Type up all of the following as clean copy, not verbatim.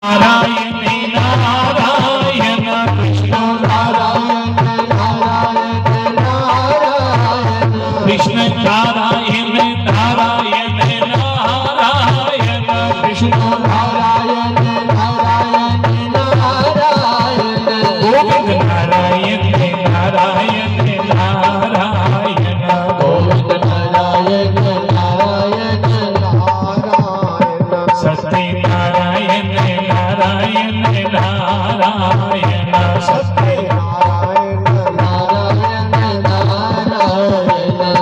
नारायण नारायण कृष्ण नारायण नारायण नारायण कृष्ण नारायण नारायण नारायण कृष्ण नारायण नारायण नारायण गोविंद नारायण नारायण नारायण गोविंद नारायण नारायण नारायण सत्यनारायण नारायण नारायण सत्यनारायण नारायण नारायण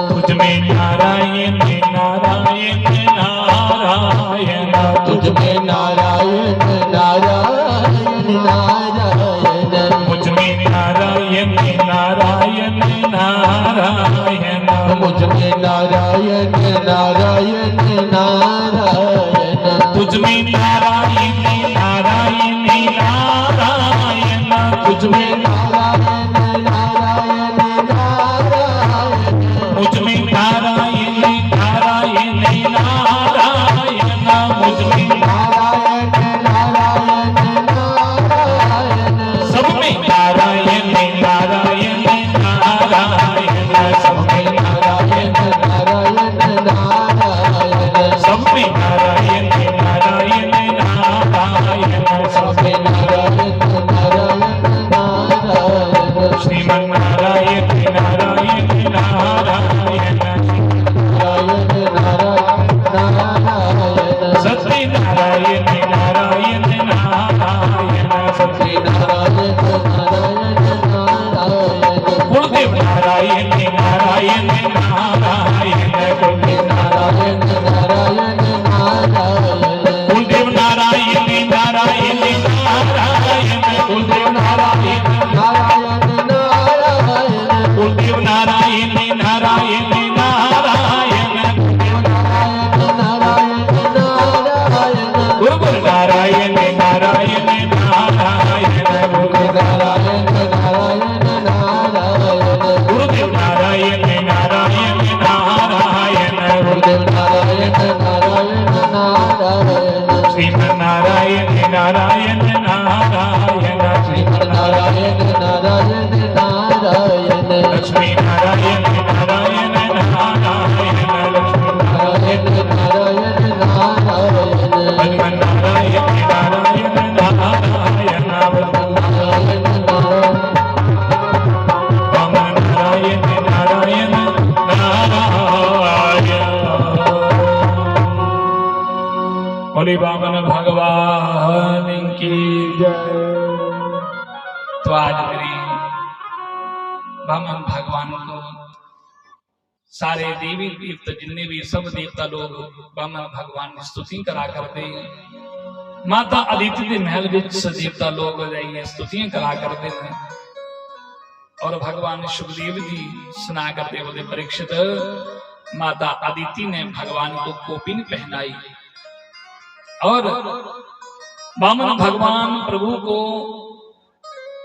तुझ में नारायण नारायण नारायण तुझ में नारायण नारायण नारायण मुझ में नारायण नारायण नारायण मुझ में नारायण नारायण नारायण तुझ में नारायण नारायण नारायण तुझ में नारायण नारायण नारायण मुझ में नारायण नारायण नारायण मुझ में नारायण नारायण नारायण सब में नारायण नारायण नारायण सब में नारायण नारायण नारायण सब में नारायण नारायण नारायण सब में नारायण नारायण नारायण श्रीमन नारायण नारायण नारायण नारायण नारायण सत्य नारायण नारायण नारायण सत्य नारायण नारायण नारायण गुरुदेव नारायण नारायण नारायण गुरुदेव नारायण नारायण नारायण गुरुदेव नारायण नारायण नारायण गुरुदेव नारायण नारायण नारायण गुरुदेव नारायण नारायण नारायण गुरुदेव नारायण नारायण नारायण गुरुदेव नारायण नारायण नारायण गुरुदेव नारायण नारायण नारायण गुरुदेव नारायण नारायण नारायण गुरुदेव नारायण नारायण नारायण श्रीमन नारायण नारायण नारायण श्रीमन नारायण नारायण नारायण लक्ष्मी नारायण नारायण नारायण लक्ष्मी नारायण नारायण नारायण भगवान नारायण नारायण नारायण भगवान नारायण नारायण भगवान नारायण नारायण नारायण बोले वामन भगवान की जय। तो आज मेरी वामन भगवान को सारे देवी देवता जितने भी सब देवता लोग वामन भगवान की स्तुति करा करते हैं। माता अदिति के महल विच देवता लोग जाइए स्तुतियां करा करते हैं और भगवान सुखदेव जी सुना करते बोले परीक्षित माता अदिति ने भगवान को कोपिन पहनाई और वामन भगवान प्रभु को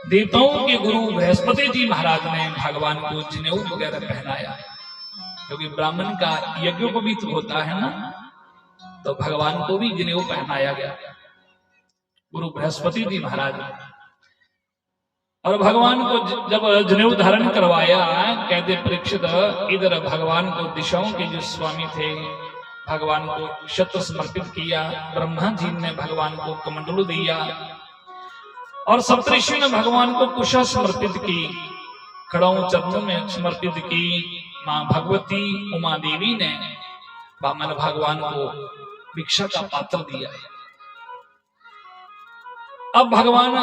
देवताओं के गुरु बृहस्पति जी महाराज ने भगवान को जनेऊ वगैरह पहनाया क्योंकि ब्राह्मण का यज्ञोपवीत होता है ना, तो भगवान को भी जनेऊ पहनाया गया गुरु बृहस्पति जी महाराज ने। और भगवान को जब जनेऊ धारण करवाया कहते परीक्षित इधर भगवान को दिशाओं के जो स्वामी थे भगवान को शत्र समर्पित किया, ब्रह्मा जी ने भगवान को कमंडलू दिया और सप्तऋषि ने भगवान को कुशा समर्पित की, खड़ाओं चरणों में समर्पित की। मां भगवती उमा देवी ने वामन भगवान को भिक्षा का पात्र दिया। अब भगवान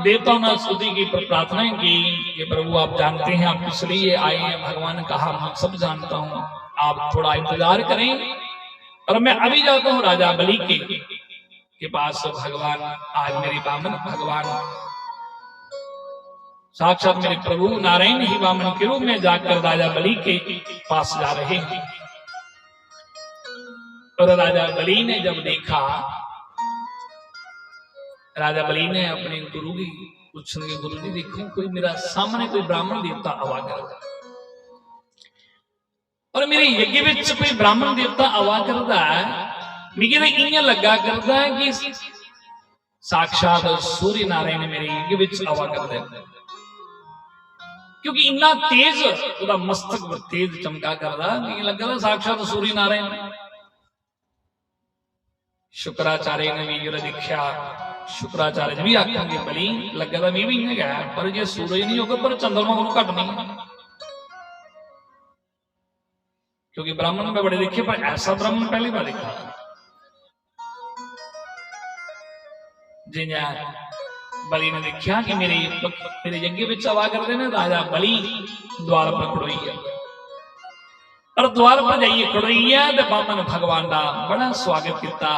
देवताओं ने स्तुति की प्रार्थना की कि प्रभु आप जानते हैं आप किस लिए आए हैं। भगवान ने कहा मैं सब जानता हूं, आप थोड़ा इंतजार करें और मैं अभी जाता हूं राजा बलि के पास। भगवान आज मेरे वामन भगवान साक्षात मेरे प्रभु नारायण ही वामन के रूप में जाकर राजा बलि के पास जा रहे हैं। और राजा बलि ने जब देखा, राजा बलि ने अपने गुरु की पूछने के गुरु जी देखो कोई मेरा सामने कोई ब्राह्मण देवता आवाज कर और मेरे यज्ञ विच कोई ब्राह्मण देवता आवाज करता है मिगी तो इं लगा करता है कि साक्षात सूर्य नारायण मेरे यज्ञ विच आवा करदे, क्योंकि इन्ना तेज उहदा मस्तक तेज चमका करदा कि लगदा साक्षात सूर्य नारायण। शुक्राचार्य ने भी जो देखा, शुक्राचार्य जी भी आखेंगे बली लगदा मैं भी नहीं गया, पर जे सूरज नहीं होगा पर चंद्रमा को घट नहीं, क्योंकि ब्राह्मण में बड़े देखे पर ऐसा ब्राह्मण पहली बार देखा। जिन्या बलि ने देखा कि मेरे यज्ञ विच आवा करते ने, राजा बलि द्वार पर खड़ोई है, और द्वार पर जाइए खड़ोई है तो ब्राह्मण भगवान का बड़ा स्वागत किया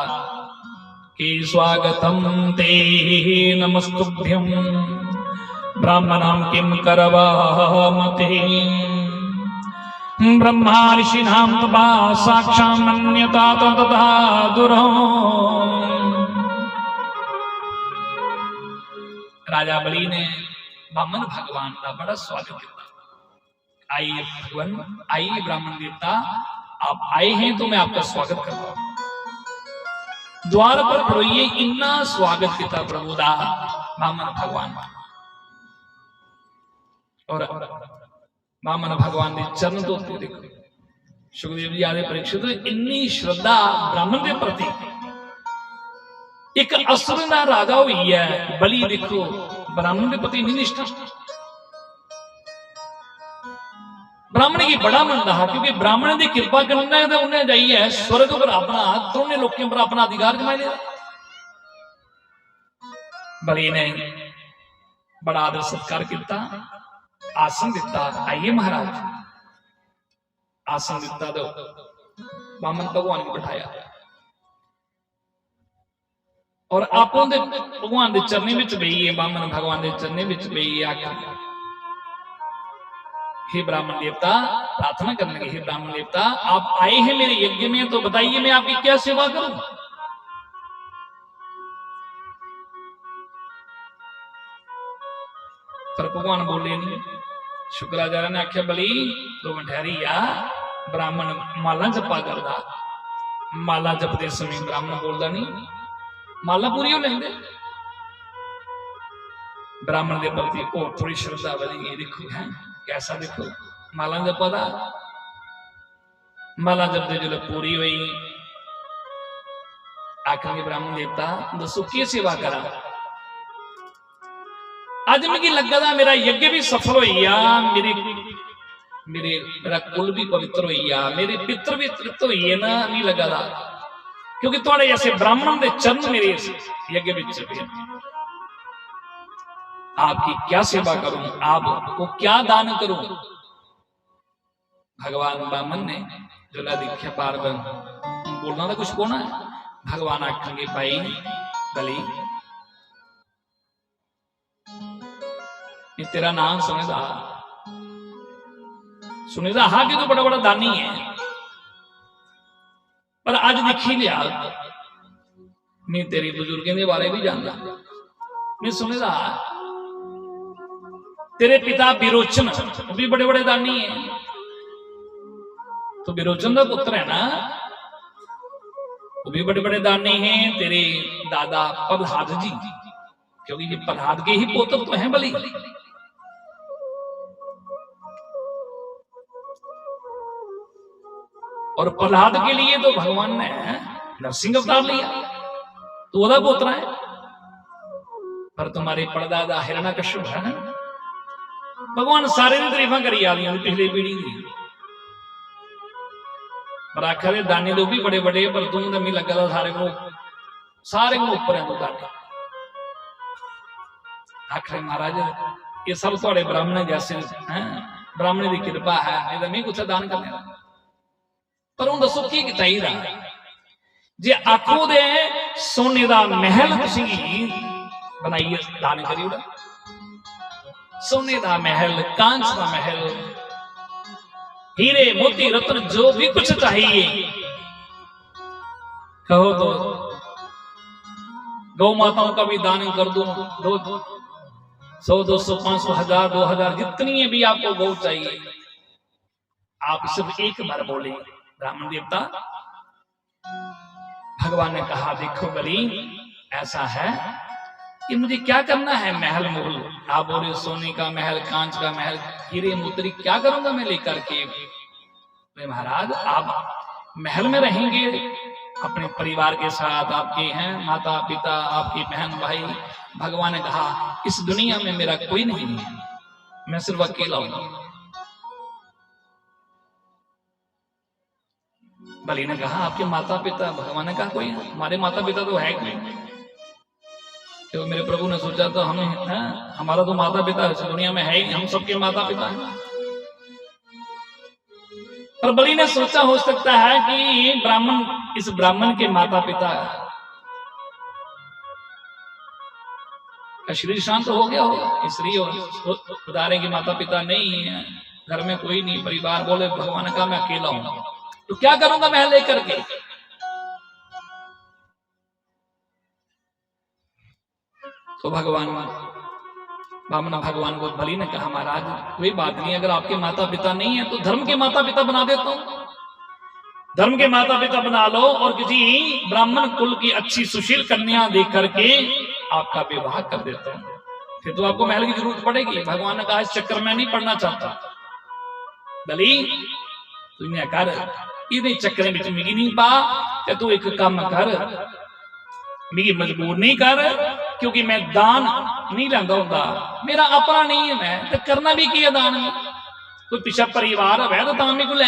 कि स्वागतम ते नमस्तुभ्यम ब्राह्मणां किं करवामते ब्रह्मा ऋषीणां तपा साक्षान्यता तथा दुरो। राजा बलि ने ब्राह्मण भगवान का बड़ा स्वागत किया। आइए भगवान, आइए ब्राह्मण देवता, आप आए हैं तो मैं आपका स्वागत करता हूं। द्वार पर खड़ोइए, इन्ना स्वागत किया प्रभु दा ब्राह्मण भगवान। और ब्राह्मण भगवान के चरण तो देखो, सुखदेव जी आदि परीक्षित इन्नी श्रद्धा ब्राह्मण के प्रति। एक असुर का राजा हुई है बलि, देखो ब्राह्मण के प्रति नहीं निष्ठा। ब्राह्मण की बड़ा मनता है, क्योंकि ब्राह्मण की कृपा करना है तो उन्हें जाइए स्वर्ग पर अपना त्रोने लोगों पर अपना अधिकार जमा लिया। बलि ने बड़ा आदर सत्कार किया, आसन दिता, आइए महाराज, आसन दिता तो ब्राह्मण भगवान को बिठाया और आपों दे भगवान के चरने में बहिए, ब्राह्मण भगवान के चरने में बहिए। आखिर हे ब्राह्मण देवता, प्रार्थना करने लगे, हे ब्राह्मण देवता आप आए हैं मेरे यज्ञ में, तो बताइए मैं आपकी क्या सेवा करूं। पर भगवान बोले नहीं। शुक्राचार्य ने आख्या बलि तो ठहरी आ, ब्राह्मण माला जपा करदा, माला जपते समय ब्राह्मण बोलता नहीं, माला पूरी हो लेंदे। ब्राह्मण के प्रति और थोड़ी श्रद्धा बढ़ी गई। देखो है कैसा, देखो माला जपा दा, माला जपते जो पूरी हुई, आखेंगे ब्राह्मण देवता दसो की सेवा करा। अज मिगी लगा था मेरा यज्ञ भी सफल हो, मेरा कुल भी पवित्र हो, मेरे पितर भी तृप्त हुई ना, नहीं लगा था, क्योंकि थोड़े ऐसे ब्राह्मण के चरण मेरे यज्ञ विच पे। आपकी क्या सेवा करूं, आपको क्या दान करूं। भगवान ब्राह्मण ने जो देखा बार बार बोलना तो कुछ कोना है। भगवान आखेंगे भाई बलि तेरा नाम सुनेदा हाँ कि तो बड़ा बड़ा दानी है, पर आज देखी लिया मैं तेरी बुजुर्गों के बारे भी जानता। मैं सुनेदा तेरे पिता विरोचन भी बड़े बड़े दानी है, तो विरोचन का पुत्र है ना, वो भी बड़े बड़े दानी हैं। तेरे दादा प्रहलाद जी, क्योंकि ये प्रहलाद के ही पुत्र तो हैं बलि। और प्रहलाद के लिए तो भगवान ने नरसिंह अवतार लिया, तो वह पुत्र है। पर तुम्हारे परदादा हिरण्यकश्यप है, भगवान सारे ने तारीफा करी आ रही पिछली पीढ़ी की, पर आखिर दाने तो भी बड़े बड़े, पर तू तो लगा था सारे को ऊपर है तू दाने। आखिर महाराज ये सब थोड़े ब्राह्मण जैसे हैं, ब्राह्मण की कृपा है, नहीं तो मैं कुछ दान करने। पर हूं दसो की चाहिए जे आखो दे सोने का महल तुसी बनाइए, दान करिए, सोने का महल, कांच का महल, हीरे मोती रत्न जो भी कुछ चाहिए कहो तो गौ माताओं का भी दान कर दो, 100, 200, 500, 1000, 2000 जितनी भी आपको गौ चाहिए, आप सिर्फ एक बार बोले ब्राह्मण देवता। भगवान ने कहा देखो बलि ऐसा है कि मुझे क्या करना है, महल मोल, आप बोले सोने का महल, कांच का महल, हीरे मोती, क्या करूंगा मैं लेकर के। महाराज आप महल में रहेंगे अपने परिवार के साथ, आपके हैं माता पिता, आपकी बहन भाई। भगवान ने कहा इस दुनिया में मेरा कोई नहीं है, मैं सिर्फ अकेला हूं। बलि ने कहा आपके माता पिता? भगवान ने कहा कोई है, हमारे माता पिता तो है कोई। तो मेरे प्रभु ने सोचा तो हम है, हमारा तो माता पिता इस दुनिया में है ही, हम सबके माता पिता हैं। पर बलि ने सोचा हो सकता है कि ब्राह्मण, इस ब्राह्मण के माता पिता का शरीर शांत हो गया होगा, इसलिए बता रहे कि माता पिता नहीं है, घर में कोई नहीं, परिवार। बोले भगवान का मैं अकेला हूं, तो क्या करूंगा मैं लेकर के। तो भगवान को बलि ने कहा महाराज कोई बात नहीं, अगर आपके माता पिता नहीं है तो धर्म के माता पिता बना देता हूं, धर्म के माता पिता बना लो और किसी ब्राह्मण कुल की अच्छी सुशील कन्या देख करके आपका विवाह कर देता हूं, फिर तो आपको महल की जरूरत पड़ेगी। भगवान ने कहा इस चक्कर में नहीं पड़ना चाहता बलि, तुमने कर इन्हें चक्कर में मिगी नहीं पा, तू एक काम कर, मिगी मजबूर नहीं कर, क्योंकि मैं दान नहीं लेंदा होंदा, मेरा अपना नहीं है, मैं तो करना भी किया दान में, कोई पिछा परिवार है तो दान भी को ले।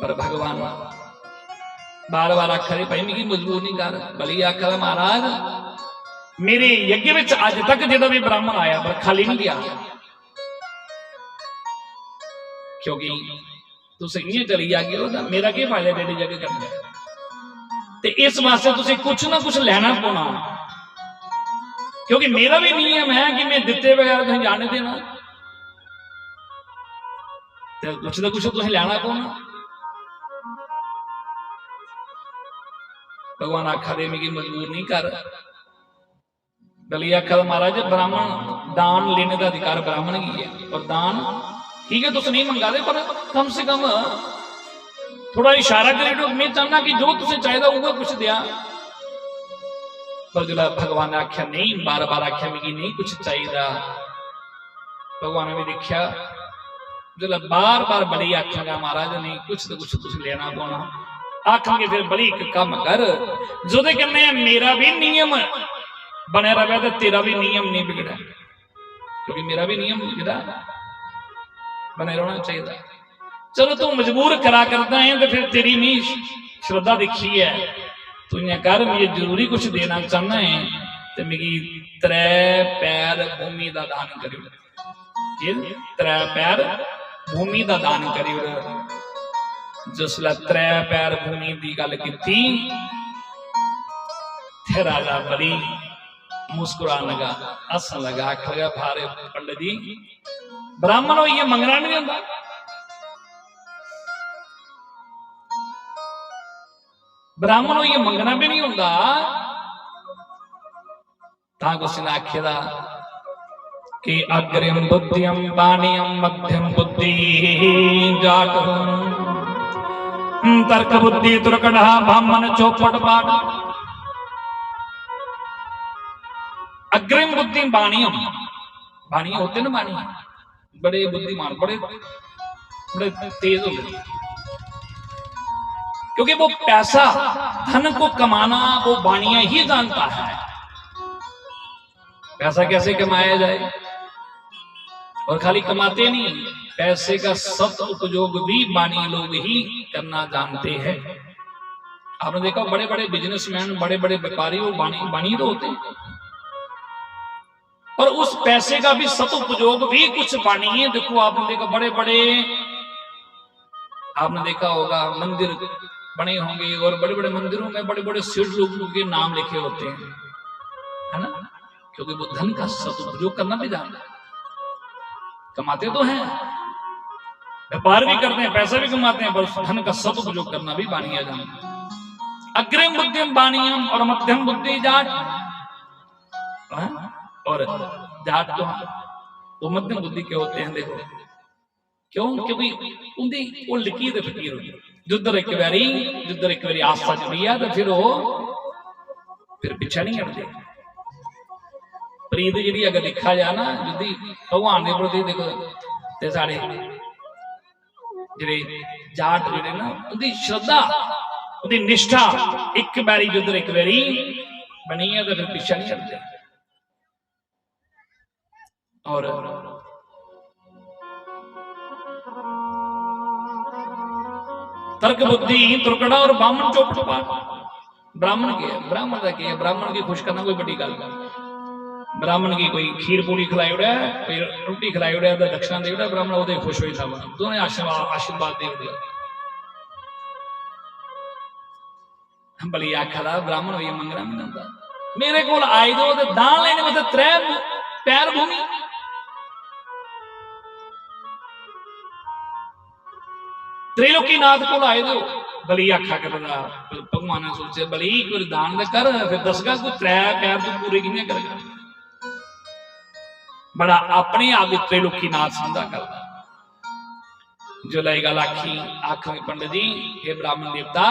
पर भगवान बार बार आखरे भाई मिगी मजबूर नहीं कर। बलि आखर महाराज मेरे यज्ञ में अज तक जो भी ब्राह्मण आया पर खाली नहीं गया, क्योंकि तुम इं चली जागे हो तो मेरा क्या फायदा डेढ़ जगह करने, तो इस वास्ते तुम कुछ ना कुछ लेना पौना, क्योंकि मेरा भी नियम है कि मैं दिते बगैर तुम जाने देना, तो कुछ ना कुछ तुम लेना पौना। भगवान आखा दे मिगी मजबूर नहीं कर। बलि आखा महाराज ब्राह्मण दान लेने का अधिकार ब्राह्मण की है, और दान ठीक है तुम नहीं मंगा दे, पर कम से कम थोड़ा इशारा करे तो मैं चाहना कि जो तुझे चाहिए वो कुछ दिया। पर जो भगवान ने आख्या नहीं, बार बार आख्या मिगी नहीं कुछ चाहिए। भगवान ने भी देखा जो बार बार बलि आखेगा महाराज नहीं कुछ तो कुछ लेना पौना, आखेंगे फिर बलि एक काम कर, जो कहने मेरा भी नियम बने रहा तो तेरा भी नियम नहीं बिगड़ा, क्योंकि मेरा भी नियम बिगड़ा बने रहना चाहिए। चलो तू मजबूर करा करता है तो फिर तेरी नहीं श्रद्धा दिखी है, तू इं कर मुझे जरूरी कुछ देना चाहना है तो मिगी 3 पैर भूमि का दान करी, 3 पैर भूमि का दान करी। जिसले 3 पैर भूमि की गल की राजा बलि मुस्कुराने लगा, हसन लगा, आखर लगा भारे पंडित जी ब्राह्मण हो ये मंगना नहीं होता, ब्राह्मण हो ये मंगना भी नहीं होता। उसने आखेदा कि अग्रिम बुद्धियम पानियम मध्यम बुद्धि जाट तर्क बुद्धि तुरकड़ा ब्राह्मण चौपट बाट। अग्रिम बुद्धि बाणियम, बाणिया होते ना बाणी बड़े बुद्धिमान, बड़े तेज होते, क्योंकि वो पैसा धन को कमाना वो बाणिया ही जानता है, पैसा कैसे कमाया जाए। और खाली कमाते नहीं, पैसे का सत उपयोग भी बाणी लोग ही करना जानते हैं। आपने देखा बड़े बड़े बिजनेसमैन, बड़े बड़े व्यापारी वो बाणी तो होते हैं, और उस पैसे का भी सदुपयोग भी कुछ बाणी है। देखो आपने देखा बड़े बड़े, आपने देखा होगा मंदिर बने होंगे, और बड़े बड़े मंदिरों में बड़े बड़े सेठ लोगों के नाम लिखे होते हैं, है ना, क्योंकि वो धन का सदुपयोग करना भी जानते हैं। कमाते तो हैं, व्यापार भी करते हैं, पैसा भी कमाते हैं, पर धन का सदुपयोग करना भी बाणिया जानते हैं। अग्रिम बुद्धिम बाणियम और मध्यम बुद्धि जाट, और जाट तो वो मध्यम बुद्धि के होते हैं। देखो क्यों? क्योंकि उनकी वो लकीर फकीर होगी। जिधर एक बारी आस्था जुड़ी है तो फिर पिछा नहीं हटते। प्रीत जी अगर देखा जाए ना जुदी भगवान के प्रति देखो ते साढ़े जेडे जाट जेडे ना उनकी श्रद्धा उनकी निष्ठा एक बारी जुधर एक बारी बनी है तो फिर पिछा नहीं हटते। और तर्क बुद्धि तुरकड़ा और ब्राह्मण चौपट पाठ। ब्राह्मण के ब्राह्मण की खुश करना कोई बड़ी गल। ब्राह्मण की कोई खीर पूरी खिलाई उड़ा कोई रोटी खिलाई उड़ा तो दक्षिणा दे उड़ा ब्राह्मण वो खुश हो सब दोनों आशीर्वाद दे उड़ा। भली आखा ब्राह्मण हो मंगना भी नहीं मेरे को आए दो दान लेने मतलब 3 पैर भूमि त्रिलोकीनाथ को आए दो। बली आखा कर भगवान ने सोचे बली कोई दान कर फिर दसगा कोई 3 पैर तो पूरे किने करेगा। बड़ा अपने आप त्रिलोकीनाथ समझा करता। जो लाई गल आखी आखा पंडित जी हे ब्राह्मण देवता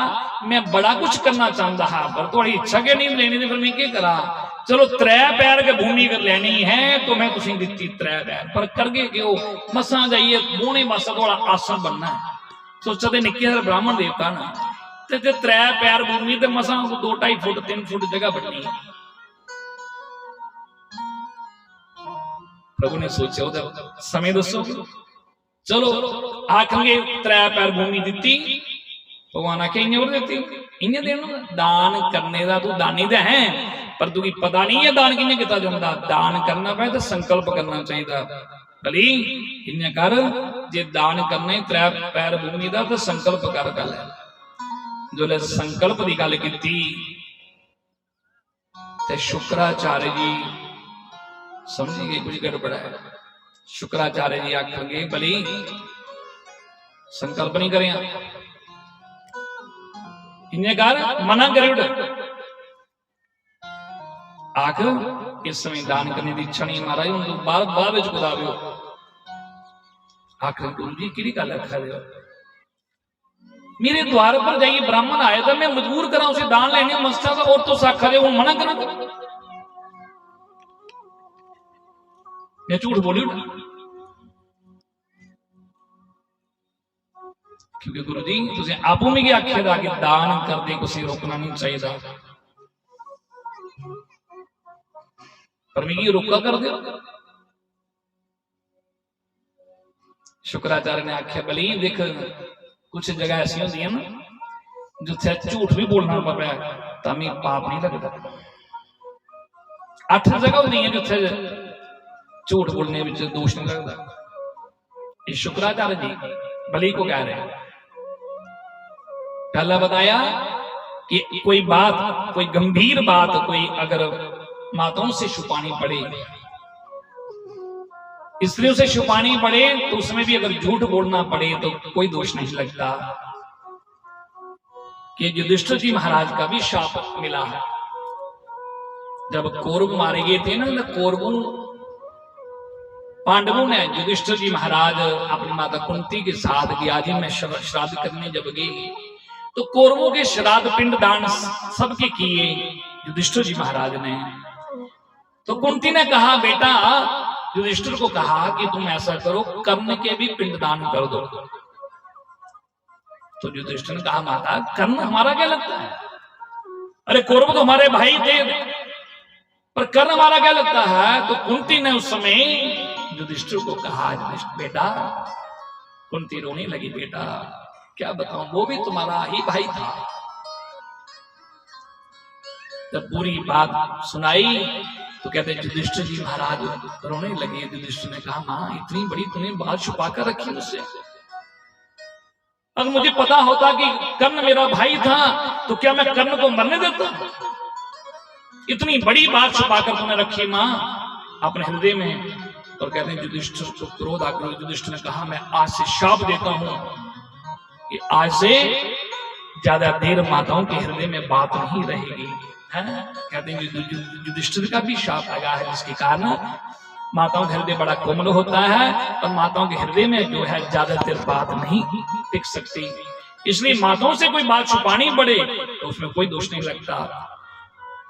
मैं बड़ा कुछ करना चाहता हाँ पर थोड़ी इच्छा के नहीं लेनी थी फिर मैं क्या करा। चलो 3 पैर के भूमि कर लेनी है तो मैं तुम दी 3 पैर पर करके क्यों मसा जाइए बोने मासा थोड़ा आसन बनना है। सोचा तो निके ब्राह्मण देवता ना ते 3 पैर भूमि तो मसा 2-2.5 फुट 3 फुट जगह बननी है। प्रभु ने सोचा समय दसो चलो आखेंगे 3 पैर भूमि दी भगवान आखे इं दी इं देना दान करने का तू दानी तो है पर तुझे पता नहीं है दान किं किया जाता। दान करना पे तो संकल्प करना चाहिए। भली इं कर जे दान करना 3 पैर भूमि का तो संकल्प कर गल जो संकल्प की गल की शुक्राचार्य जी समझी गए कुछ गड़बड़ है। शुक्राचार्य जी आखेंगे भली संकल्प नहीं करें इन्हें कर मना करे आख इस समय दान करने की इच्छा नहीं महाराज उनको बाद खुदा दो। आखिर गुरु जी कि गल आखा दो मेरे द्वार पर जाइए ब्राह्मण आए तो मैं मजबूर करा उसे दान लेने मस्ता का और तो आखा दे मना करा मैं झूठ बोली क्योंकि गुरु जी तुझे आपू में आखे दा कि दान करते किसी रोकना नहीं चाहिए पर मैं रोका कर दो। शुक्राचार्य ने आख्या बली देख कुछ जगह ऐसी होंगी ना जिथे झूठ भी बोलना पड़ा तभी पाप नहीं लगता। 8 जगह होंगी जिथे झूठ बोलने में दोष नहीं लगता। ये शुक्राचार्य जी बलि को कह रहे हैं। पहला बताया कि कोई बात कोई गंभीर बात कोई अगर माताओं से छुपानी पड़े स्त्रियों से छुपानी पड़े तो उसमें भी अगर झूठ बोलना पड़े तो कोई दोष नहीं लगता। कि युधिष्ठिर जी महाराज का भी शाप मिला है। जब कौरव मारे गए थे ना तो कौरवों पांडवों ने युधिष्ठिर जी महाराज अपनी माता कुंती के साथ गयाजी में श्राद्ध करने जब गए तो कौरवों के श्राद्ध पिंड दान सबके किए युधिष्ठिर जी महाराज ने। तो कुंती ने कहा बेटा युधिष्ठिर को कहा कि तुम ऐसा करो कर्ण के भी पिंडदान कर दो। तो युधिष्ठिर ने कहा माता कर्ण हमारा क्या लगता है। अरे कौरव तो हमारे भाई थे पर कर्ण हमारा क्या लगता है। तो कुंती ने उस समय युधिष्ठिर को कहा बेटा कुंती रोने लगी बेटा क्या बताऊं वो भी तुम्हारा ही भाई था। जब पूरी बात सुनाई तो कहते युधिष्ठिर जी महाराज रोने लगे। युधिष्ठिर ने कहा मां इतनी बड़ी तुमने बात छुपा कर रखी मुझसे। अगर मुझे पता होता कि कर्ण मेरा भाई था तो क्या मैं कर्ण को मरने देता। इतनी बड़ी बात छुपा कर तुमने रखी मां अपने हृदय में। और कहते हैं युधिष्ठिर को क्रोध आकर युधिष्ठिर ने कहा मैं आज से शाप देता हूं कि आज से ज्यादा देर माताओं के हृदय में बात नहीं रहेगी। कहते हैं युधिष्ठिर का भी शाप लगा है जिसके कारण माताओं का हृदय बड़ा कोमल होता है और माताओं के हृदय में जो है ज्यादा देर बात नहीं टिक सकती, इसलिए माताओं से कोई बात छुपानी पड़े तो उसमें कोई दोष नहीं लगता।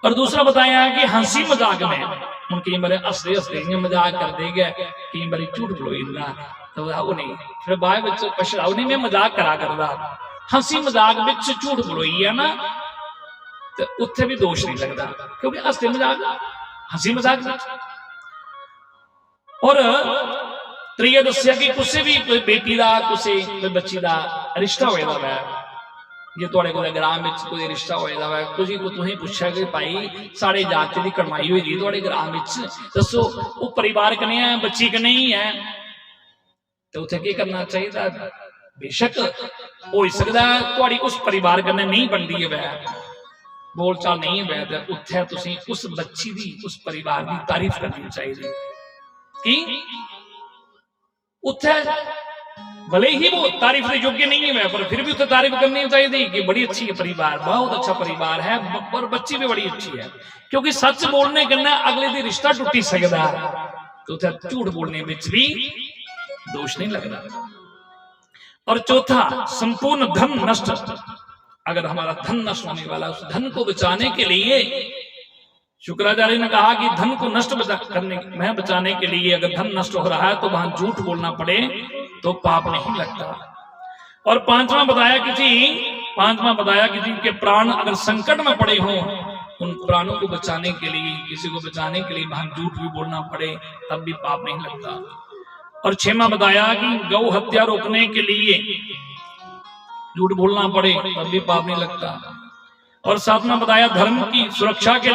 और दूसरा बताया है कि हंसी मजाक में उनकी बड़े हंसते हंसते मजाक कर देगा, कई बार झूठ बोलो तो वो नहीं, फिर बाद पछतावनी में मजाक करा करदा, हंसी मजाक विच झूठ बोलोई है ना, तो उत्थे भी दोष नहीं लगता, क्योंकि हंसते मजाक हंसी मजाक। और त्रिया दसिया कि किसी भी कोई बेटी का किसी कोई बच्ची का रिश्ता होएगा वै, जे तुहाडे कोल ग्राम विच कोई रिश्ता होएगा वै, कुछ को तुसीं पुछया कि भाई साढ़े जाति की कमाई हुई जी तुहाडे ग्राम विच, दसो वो परिवार कने है, बच्ची कने ही है, तो उत्थे की करना चाहिए? बेशक हो सकता तुहाडी उस परिवार कने नहीं बनती है वै, बोलचाल नहीं है, तो उत्थे तुसीं उस बच्ची दी उस परिवार की तारीफ करनी चाहिए कि उत्थे भले ही वो तारीफ के योग्य नहीं है, पर फिर भी उत्थे तारीफ करनी चाहिए कि बड़ी अच्छी है परिवार, बहुत अच्छा परिवार है और बच्ची भी बड़ी अच्छी है, क्योंकि सच बोलने के अगले दी रिश्ता टूटी सकता है, तो उत्थे झूठ बोलने में भी दोष नहीं लगता। और चौथा, संपूर्ण धन नष्ट, अगर हमारा धन नष्ट होने वाला, उस धन को बचाने के लिए शुक्राचार्य ने कहा कि धन को नष्ट बचाने के लिए अगर धन नष्ट हो रहा है तो वहां झूठ बोलना पड़े तो पाप नहीं लगता। और पांचवा बताया किसी के प्राण अगर संकट में पड़े हों, उन प्राणों को बचाने के लिए, किसी को बचाने के लिए वहां झूठ भी बोलना पड़े तब भी पाप नहीं लगता। और छठवां बताया कि गौ हत्या रोकने के लिए झूठ बोलना पड़े तब भी पाप नहीं लगता। और सातवां बताया धर्म की सुरक्षा के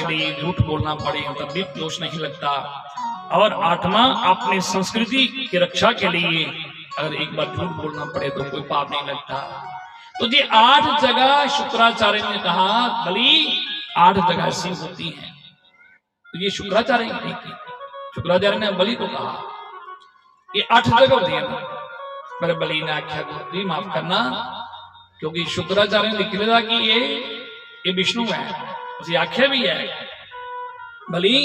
लिए झूठ बोलना पड़े तब भी दोष नहीं लगता। और आठवां, अपनी संस्कृति की रक्षा के लिए अगर एक बार झूठ बोलना पड़े तो कोई पाप नहीं लगता। तो ये 8 जगह शुक्राचार्य ने कहा, बलि 8 जगह ऐसी होती हैं, तो ये शुक्राचार्य ने की, शुक्राचार्य ने बलि को कहा ये 8 जगह होती है ना, पर बलि ने आख्या गुरुजी माफ करना, क्योंकि शुक्राचार्य ने लिख लिया कि ये विष्णु है, उसे आख्या भी है बलि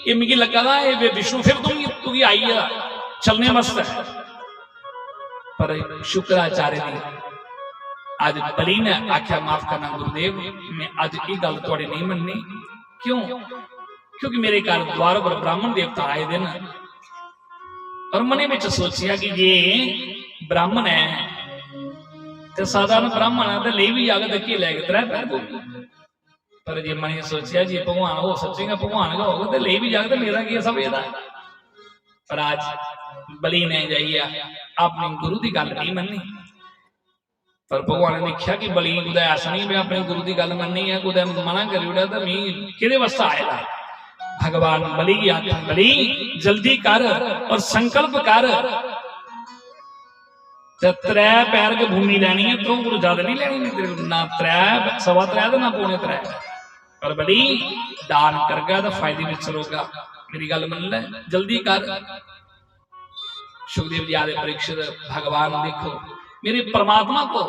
ये मिगी लगा था ये विष्णु, फिर तुम आई है चलने मस्त है, पर शुक्राचार्य ने आज बलि ने आख्या माफ करना गुरुदेव, मैं आज ये गल थोड़ी नहीं मननी, क्यों? क्योंकि मेरे घर द्वार पर ब्राह्मण देवता आए दिन, और मने में सोचिया कि ये ब्राह्मण है तो साधारण ब्राह्मण है तो ले भी जाकर देखिए ले गए 3 पैर बोली, पर जे मैंने सोचा जी भगवान हो सचेगा, भगवान का होगा तो ले भी जाकर तो मेरा की सब येदा। पर आज बलि ने जाइए अपने गुरु की गल नहीं मननी, पर भगवान ने देखा कि बलि कुछ ऐसा नहीं मैं अपने गुरु की गल मननी है, कुछ मना करी उड़ा तो मैं कि वास्ते आएगा। भगवान बलि की आत्मा, बलि जल्दी कर और संकल्प कर, 3 पैर की भूमि लैनी है, तो कुछ ज्यादा नहीं लेनी, ना 3 सवा 3 तो ना 3.25, पर बलि दान कर गया तो फायदे में चलोगा, मेरी गल मन ले जल्दी कर। सुखदेव जी आदि परीक्षित भगवान देखो मेरे परमात्मा को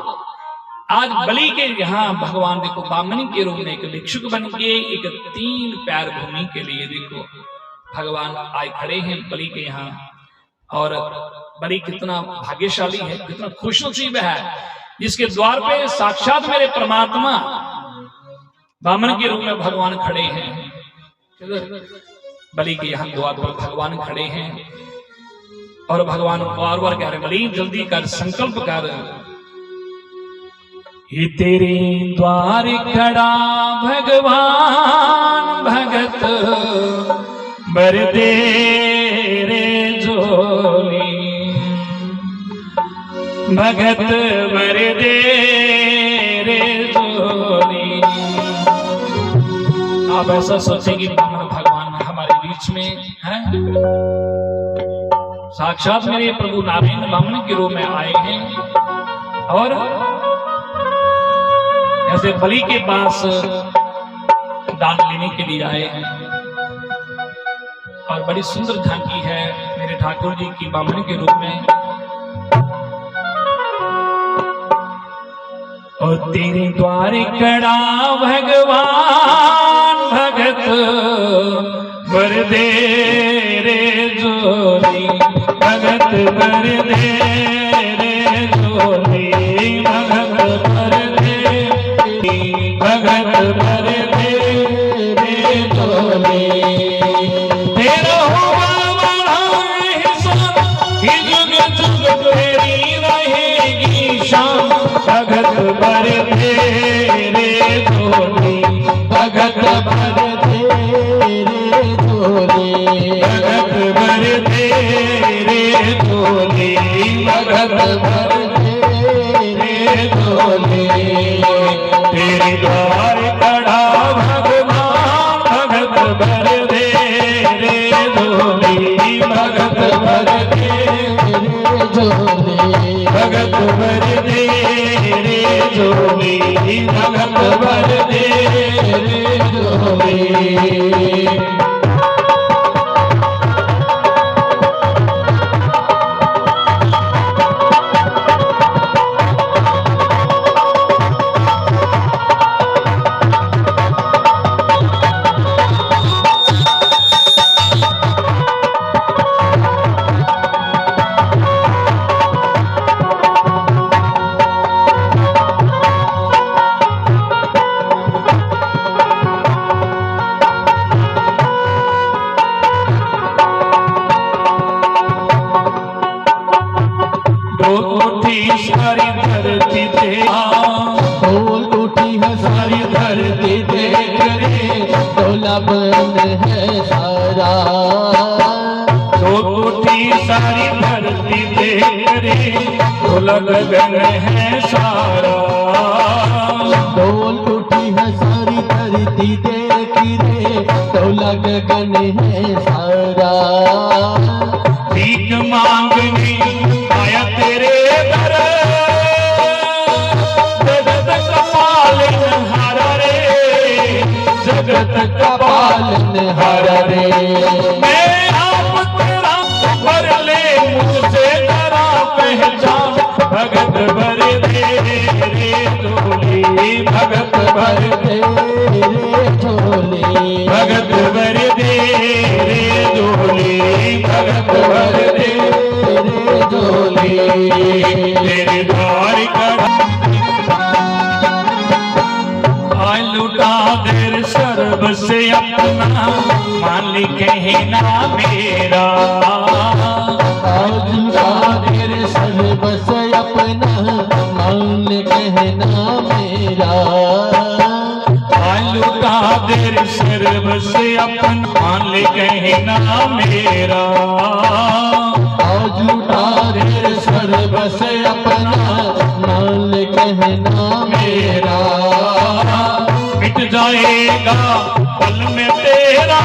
आज बलि के यहाँ भगवान देखो बामनी के रूप में एक भिक्षुक बन के एक 3 पैर भूमि के लिए देखो भगवान आए खड़े हैं बलि के यहाँ। और बलि कितना भाग्यशाली है, कितना खुशनसीब है जिसके द्वार पे साक्षात मेरे परमात्मा बामन के रूप में भगवान खड़े हैं। बलि के यहाँ द्वार पर भगवान खड़े हैं और भगवान बार बार कह रहे बलि जल्दी कर, संकल्प कर। ये तेरे द्वार खड़ा भगवान भगत बर दे रे जोली, भगत बर दे रे जोली। आप ऐसा सोचेंगे भगवान हमारे बीच में है, साक्षात मेरे प्रभु नारायण बामन के रूप में आए हैं और ऐसे बलि के पास दान लेने के लिए आए हैं। और बड़ी सुंदर झांकी है मेरे ठाकुर जी की बामन के रूप में। और तेरे द्वार खड़ा भगवान भगत दे रे जोली, भगत भर दे रे जोली, भगत भर दे, भगत भर दे रे जोली। तेरा हुआ बड़ा एहसान कि जुग जुग तेरी रहेगी शान, भगत भर दे रे जोली, भगत भर दे रे जोली, भगत भर दे रे जोली, भगत भर दे रे जोली। तेरे द्वार खड़ा भगवान, भगत भर दे रे जोली, भगत भर दे रे जोली, भगत भर दे रे जोली, भगत भर दे रे जोली। सारी धरती दे, बोल उठी है सारी धरती देख रे, डोला बंद है सारा। बोल उठी सारी धरती देख रे, डोला गगन है सारा। बोल उठी है सारी धरती देख रे, डोला गगन है सारा। भीख मांगने आया तेरे दर, जगत का पालनहारा रे, जगत का पालनहारा रे। मैं आप तेरा भर ले मुझसे तेरा पहचान, भगत भर दे रे झोली, भगत भर दे रे झोली, भगत भर दे रे झोली, भगत भर दे रे झोली। तेरे द्वार खड़ा आज लुटा देर सर्व से अपना, मालिक है ना मेरा। आज लुटा देर सर्व से अपना, मालिक है ना मेरा। आज लुटा देर सर्व से अपना, मालिक है ना मेरा। आज लुटा देर सर्व से अपना, मालिक है ना मेरा। मिट जाएगा पल में तेरा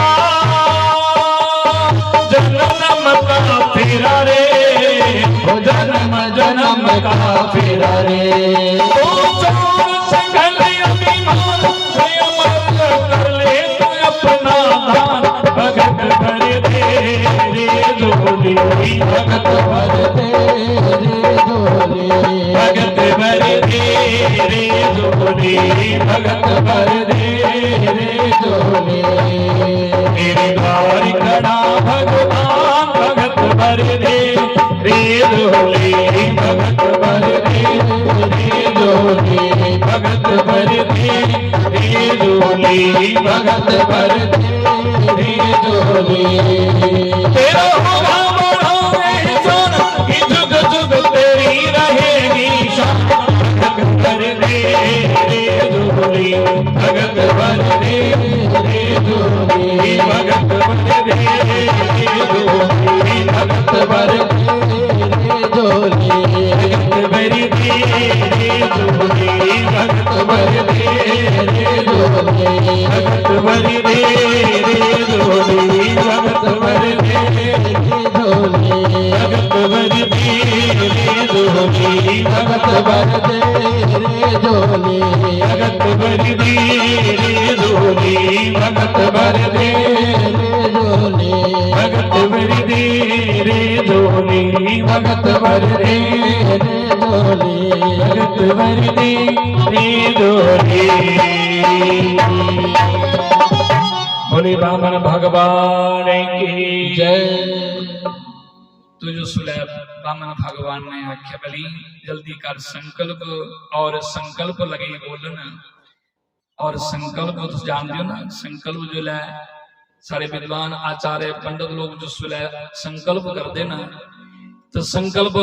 जन्म का फेरा रे, जन्म जन्म का फेरा रे। तो चोर संगल अभिमान से अमर कर ले तू अपना दान, भगत भर दे रे झोली, भगत भर दे रे झोली, भगत भर दे रे झोली, भगत भर दे रे झोली। तेरे द्वार खड़ा भगवान, भगत भर दे रे झोली, भगत भर दे रे झोली, भगत भर दे रे झोली, भगत भर दे रे झोली। तेरा होगा बड़ा एहसान कि जुग जुग तेरी रहेगी शान, भगत भर दे रे झोली, भगत भर दे रे झोली, भगत भर दे रे झोली, भगत भर दे रे झोली, भगत भर दे रे झोली, भगत भर दे रे झोली, भगत भर दे रे झोली, भगत भर दे रे झोली, भगत भर दे रे झोली, भगत भर दे रे झोली, भगत भर दे रे झोली, भगत भर दे रे झोली, भगत भर दे रे झोली, भगत भर दे रे झोली, भगत भर दे रे झोली। बोले बामन भगवान की जय। तो जो सुलह बामन भगवान ने आख्या बली जल्दी कर संकल्प, और संकल्प लगे बोलन। और संकल्प तो जानते हो ना, संकल्प जो है सारे विद्वान आचार्य पंडित लोग जो सुलह संकल्प करते ना, तो संकल्प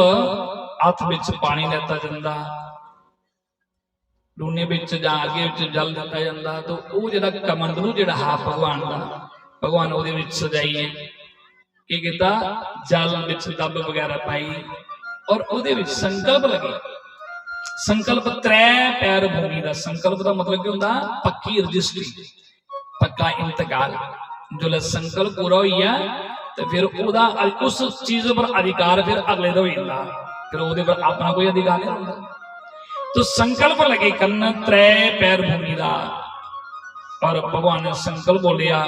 हथ विच पानी लेता जाता, डूने विच जां अगे विच जल दिता जाता। तो वो जिहड़ा कमंडलू जिहड़ा हा भगवान दा, भगवान उहदे विच सजाइए की कीता, जल विच दब वगैरह पाई और उहदे विच संकल्प लगे। संकल्प त्रै पैर भूमि का संकल्प का मतलब क्या होता, पक्की रजिस्ट्री, पक्का इंतकाल। जो संकल्प पूरा होइया तो फिर ओदा उस चीज पर अधिकार फिर अगले का हो जाता, फिर ओदे पर अपना कोई अधिकार नहीं होता। तो संकल्प लगे करना त्रै पैर भूमि का। और भगवान ने संकल्प बोलिया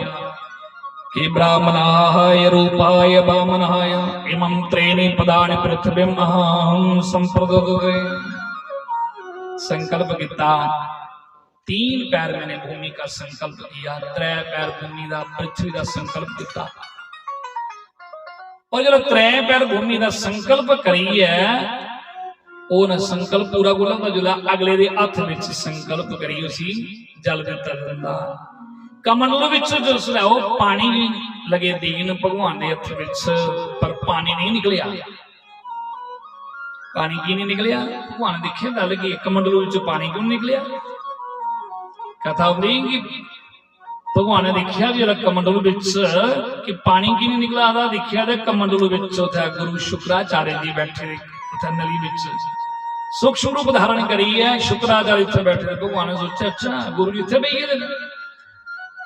कि ब्राह्मणाय रूपाय वामनाय इमं त्रीणि पदानि पृथ्वीं अहं संप्रददे। संकल्प किया, 3 पैर मैंने भूमि का संकल्प किया, 3 पैर भूमि का पृथ्वी का संकल्प किया। और जो 3 पैर भूमि का संकल्प करी है, वो संकल्प पूरा बोला जो अगले दे हथ विच संकल्प करी उसी जल दिता जाता। कमंडलू विच जो वो पानी भी लगे दीन भगवान के हथ विच, पर पानी नहीं निकलिया। पानी की नहीं निकलिया, भगवान ने देखिया गल कि कमंडलू विच पानी क्यों निकलिया। कथा कि भगवान ने देखिया जो कमंडलू विच कि पानी की नहीं निकला, आधा देखिया तो कमंडलू विच उथे गुरु शुक्राचार्य जी बैठे उथे नली विच सूक्ष्म रूप धारण करी है। शुक्राचार्य इत्थे बैठे, भगवान ने सोचा अच्छा गुरु जी इत्थे बैठे थे।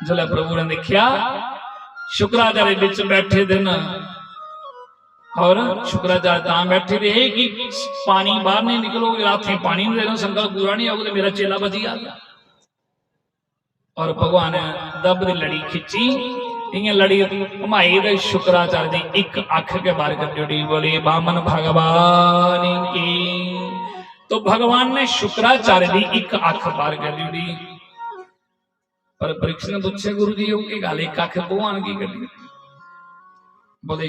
जल्द प्रभु ने देखिया शुक्राचार्य विच बैठे दिन, और शुक्राचार्य तां बैठे रहे कि पानी बाहर नहीं निकलोगे, हाथी पानी नहीं देना, संकल्प पूरा नहीं होगा तो मेरा चेला बच गया। और भगवान ने दब दी लड़ी खिंची, इं लड़ी घुमाई तो शुक्राचार्य की एक अख के बाहर कर जोड़ी, बोली बामन भगवान की। तो भगवान ने शुक्राचार्य की एक अख बाहर कर जोड़ी। पर परीक्षण ने पूछे गुरु जी की गल एक अख भगवान की करी। बोले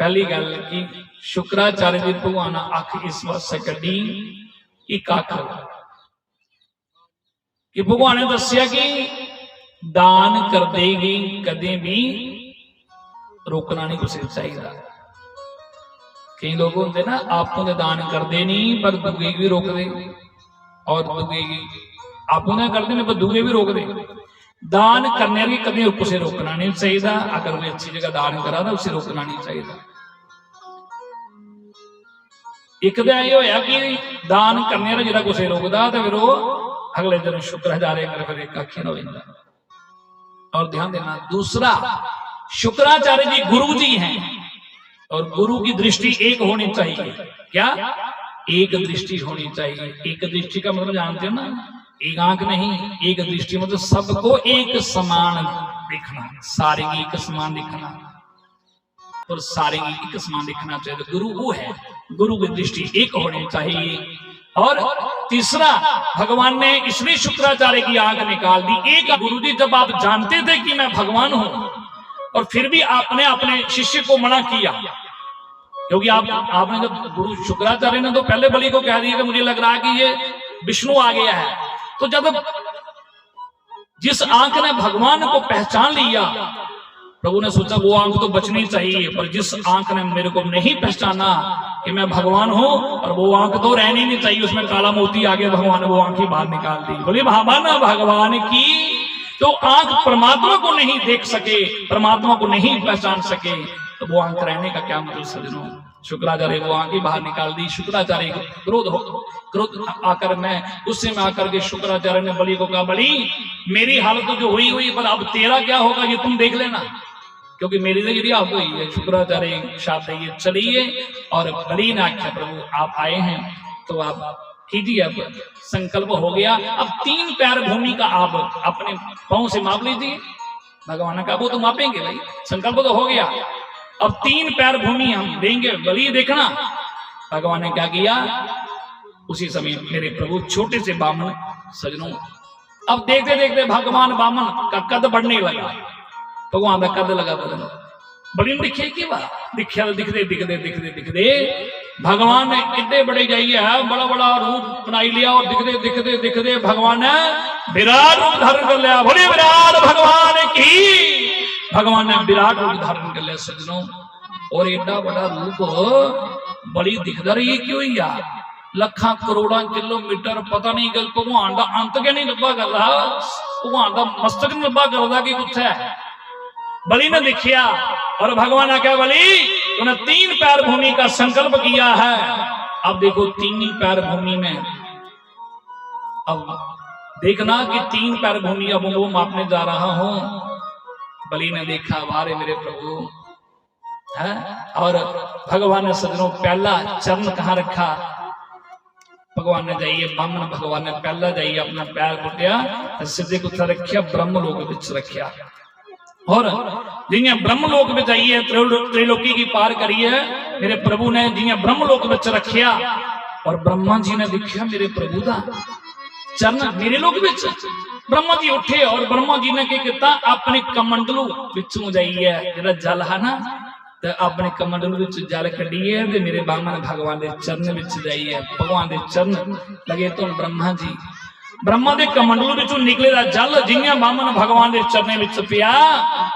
पहली गल कि शुक्राचार्य जी भगवान अख इस वास्ते कड़ी एक अख कि भगवान ने दसिया कि दान कर देगी कदे भी रोकना नहीं कुछ चाहिए। कई लोग होंगे ना आपको तो दान करते नहीं पर दूगे भी रोक दे, और दूगे आपको ना करते नहीं पर दूगे भी रोक दे। दान करने की कभी उसे रोकना नहीं चाहिए। अगर कोई अच्छी जगह दान करा तो उसे रोकना नहीं चाहिए। एक दिन ये होया कि दान करने वाला जो उसे रोकता तो फिर वो अगले दिन शुक्राचार्य कर फिर एक आखिर हो जाता। और ध्यान देना दूसरा, शुक्राचार्य जी गुरु जी हैं और गुरु की दृष्टि एक होनी चाहिए। क्या? एक दृष्टि होनी चाहिए। एक दृष्टि का मतलब जानते हो ना, एक आंख नहीं, एक दृष्टि मतलब सबको एक समान देखना, सारे एक समान दिखना और सारे एक समान दिखना चाहिए। तो गुरु वो है, गुरु की दृष्टि एक होनी चाहिए। और तीसरा, भगवान ने इसलिए शुक्राचार्य की आंख निकाल दी। एक गुरु जी जब आप जानते थे कि मैं भगवान हूं और फिर भी आपने अपने शिष्य को मना किया, क्योंकि आपने जब गुरु शुक्राचार्य ने तो पहले बलि को कह दिया कि मुझे लग रहा है कि ये विष्णु आ गया है। तो जब जिस आंख ने भगवान को पहचान लिया, प्रभु ने सोचा वो आंख तो बचनी चाहिए, पर जिस आंख ने मेरे को नहीं पहचाना कि मैं भगवान हूं, और वो आंख तो रहनी नहीं चाहिए, उसमें काला मोती आ गया, भगवान ने वो आंख ही बाहर निकाल दी। बोले भावना भगवान की। तो आंख परमात्मा को नहीं देख सके, परमात्मा को नहीं पहचान सके, तो वो आंख रहने का क्या मतलब सजनों। शुक्राचार्य वो आंख ही बाहर निकाल दी। शुक्राचार्य क्रोध आकर मैं गुस्से में आकर के शुक्राचार्य ने बलि को कहा, बलि मेरी हालत जो हुई पर अब तेरा क्या होगा ये तुम देख लेना, क्योंकि मेरी तो यदि आप हुई है। शुक्राचार्य शायद ये चलिए, और बलि ने आख्या प्रभु आप आए हैं तो आप कीजिए, अब संकल्प हो गया। अब 3 पैर भूमि का आप अपने पांव से माप लीजिए। भगवान ने कहा वो तो मापेंगे भाई, संकल्प तो हो गया, अब 3 पैर भूमि हम देंगे, बलि देखना। भगवान ने क्या किया, उसी समय मेरे प्रभु छोटे से बामन सजनों अब देखते देखते भगवान वामन का कद बढ़ने लगा, भगवान का कद लगा बढ़ने। बड़ी दिखे कि दिखा दिखते दिखते दिखते दिखते भगवान ने इतने बड़े जाइए है, बड़ा बड़ा रूप बनाई लिया और दिखते दिखते दिखते भगवान ने विराट रूप धारण कर लिया। बोले विराट भगवान की, भगवान ने विराट रूप धारण कर लिया सज्जनों। और एडा बड़ा रूप बड़ी दिखदा रही क्यों यार, लखा करोड़ा किलोमीटर पता नहीं गल भगवान का अंत क्या नहीं लभा करता, भगवान का मस्तक नहीं लभा करता कि कुछ है। बलि ने देखिया और भगवान ने कहा बलि तूने 3 पैर भूमि का संकल्प किया है। अब देखो 3 पैर भूमि में, अब देखना कि 3 पैर भूमि अब वो मापने जा रहा हूं। बलि ने देखा वारे मेरे प्रभु है, और भगवान ने सज्जनों पहला चरण कहां रखा, भगवान ने जाइए बामन भगवान ने पहला जाइए अपना पैर पुटिया सीधे कुत्ता रखिया ब्रह्मलोक विच रखिया। और जिन्हें ब्रह्मलोक में जाइए त्रिलोकी की पार करिए मेरे प्रभु ने जिन्हें ब्रह्मलोक में रखिया। और ब्रह्मा जी ने देखिया मेरे प्रभु का चरण मेरे लोक विच। ब्रह्मा जी उठे और ब्रह्मा जी ने क्या किया, अपने कमंडलू विचों जाइए जरा जल है ना, तो अपने कमंडलू विच जल कढ़िए ते मेरे बामन भगवान के चरण विच जाइए। भगवान के चरण लगे तो ब्रह्मा के कमंडलू विचों निकले दा जल जिन्हें बामन भगवान के चरण विच पिया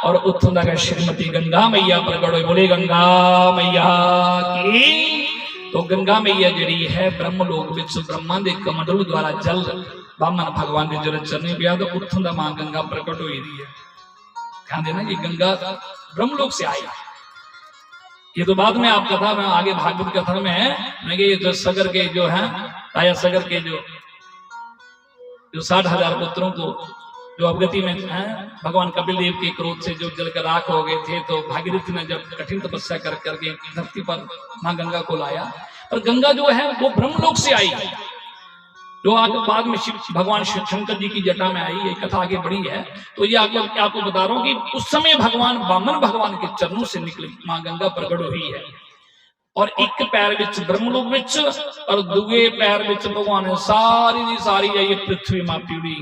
और उत्थों दा श्रीमती गंगा मैया प्रगट होई। बोले गंगा मैया की। तो गंगा मैया जी है ब्रह्मलोक विच ब्रह्मा के कमंडलू द्वारा जल बामन भगवान के जल चरण पिया तो उत्थों दा मां गंगा प्रकट हुई है। कहते ना ये गंगा ब्रह्मलोक से आई। ये तो बाद में आप कथा में आगे भागवत कथा में ये जो सगर के जो है राजा सगर के जो 60,000 पुत्रों को जो अवगति में है भगवान कपिल देव के क्रोध से जो जलकर राख हो गए थे, तो भागीरथी ने जब कठिन तपस्या कर करके धरती पर मां गंगा को लाया। और गंगा जो है वो ब्रह्मलोक से आई, जो आगे बाद में भगवान शिव शंकर जी की जटा में आई। ये कथा आगे बढ़ी है तो ये आपको बता रहा हूं कि उस समय भगवान वामन भगवान के चरणों से निकली मां गंगा प्रकट हुई है। और एक पैर विच ब्रह्मलोक विच और दूए पैर विच भगवान ने सारी दी सारी जाइए पृथ्वी मापी उड़ी।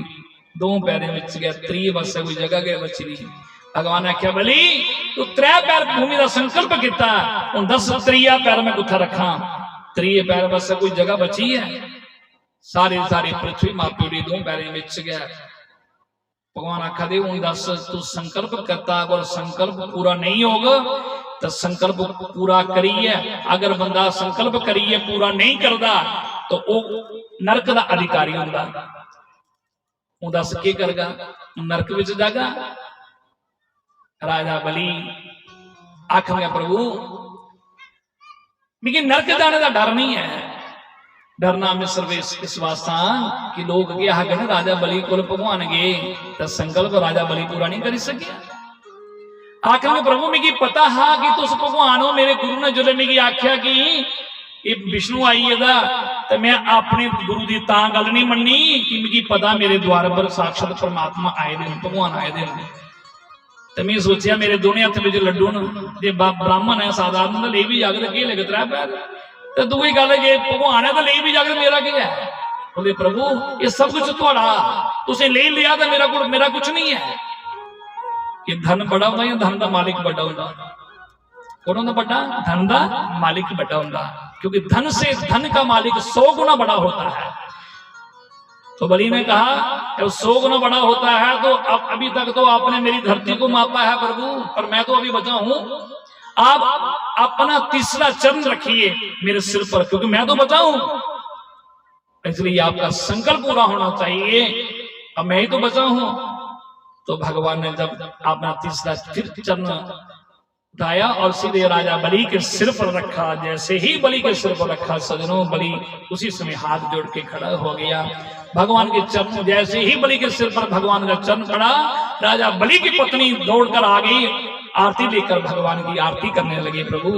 2 पैरों विच गया, 3 पासे कोई जगह गया बची नहीं। भगवान ने आख्या बलि तू 3 पैर भूमि का संकल्प किया, हुण दस 3 पैर में कुत्था रखा। 3 पैर पासे कोई जगह बची है, सारी सारी पृथ्वी मापी उड़ी 2 पैरों विच गया। भगवान आखा दे हूं दस तू संकल्प करता, अगर संकल्प पूरा नहीं होगा तो संकल्प पूरा करिए। अगर बंदा संकल्प करिए पूरा नहीं करता तो वो नरक का अधिकारी होगा। वो दस के करगा, नरक विच जागा। राजा बलि आखेंगे प्रभु लेकिन नरक जाने का डर नहीं है, डरना में सर्वेश इस वास्ता कि लोग क्या कहने राजा बलि को भगवान गए तो संकल्प राजा बलि पूरा नहीं कर सके। आखिर प्रभु मिगी पता है कि तुस भगवान हो, मेरे गुरु ने जो मिगी आख्या कि विष्णु आई है तो मैं अपने गुरु की ता गल नहीं मननी कि मिगी पता मेरे द्वार पर साक्षात परमात्मा आए दिन भगवान आए दिन। तो मैं सोचा मेरे दोनों हथ में लड्डू न जे ब्राह्मण है साधारण तो ले भी जाकर के लगे 3 पैर, तो दूसरी गल जे भगवान है तो ले भी जाकर मेरा क्या है। बोले प्रभु ये सब कुछ थोड़ा तुसे ले लिया तो मेरा कुछ नहीं है। कि धन बड़ा होता या धन का मालिक बड़ा होता, कौन होता बड़ा, धन का मालिक बड़ा होता, क्योंकि धन से धन का मालिक 100 गुना बड़ा होता है। तो बलि ने कहा जब 100 गुना बड़ा होता है तो अब अभी तक तो आपने मेरी धरती को मापा है प्रभु, पर मैं तो अभी बचा हूं। आप अपना तीसरा चरण रखिए मेरे सिर पर, क्योंकि मैं तो बचा हूं, इसलिए आपका संकल्प पूरा होना चाहिए। अब मैं ही तो बचा हूं। तो भगवान ने जब अपना तीसरा फिर चरण उठाया और सीधे राजा बलि के सिर पर रखा। जैसे ही बलि के सिर पर रखा सजनों, बलि उसी समय हाथ जोड़ के खड़ा हो गया। भगवान के चरण जैसे ही बलि के सिर पर भगवान का चरण पड़ा, राजा बलि की पत्नी दौड़कर आ गई, आरती लेकर भगवान की आरती करने लगे। प्रभु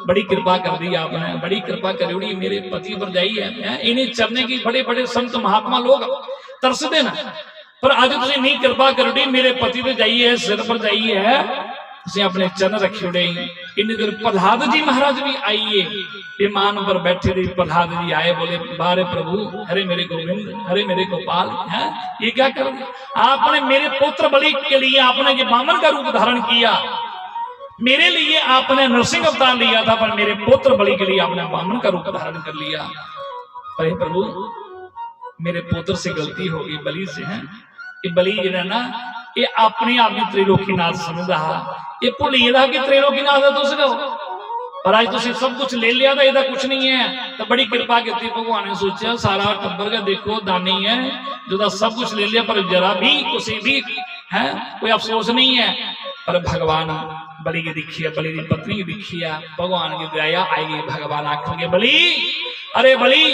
बड़ी कृपा कर दी आपने, बड़ी कृपा करी मेरे पति पर जाइए। इन्हें चरने की बड़े बड़े संत महात्मा लोग तरसते ना, पर आज तुम नहीं कृपा कर दी मेरे पति पे जाइए, सिर पर जाइए, उसे अपने चरण रखे उड़े। इन देर प्रहलाद जी महाराज भी आइए, विमान पर बैठे रही। प्रहलाद जी आए, बोले बारे प्रभु, हरे मेरे गोविंद, हरे मेरे गोपाल, है ये क्या कर दिया आपने? मेरे पुत्र बलि के लिए आपने ये वामन का रूप धारण किया, मेरे लिए आपने नरसिंह अवतार लिया था, पर मेरे पुत्र बलि के लिए आपने वामन का रूप धारण कर लिया। अरे प्रभु, मेरे पुत्र से गलती होगी, बलि से है। ये बलि जो ना, ये अपने आप में त्रिलोकीनाथ समझ रहा, ये भुल रहा कि त्रिलोकीनाथ है तुस पर आज तुम सब कुछ ले लिया था, यदा कुछ नहीं है। तो बड़ी कृपा की भगवान ने सोचा सारा टब्बर का देखो दानी है जो सब कुछ ले लिया, पर जरा भी किसी भी है कोई अफसोस नहीं है। पर भगवान बलि की दिखी है, बलि की पत्नी की दिखी है, भगवान की दया आएगी। भगवान आखेंगे बलि, अरे बलि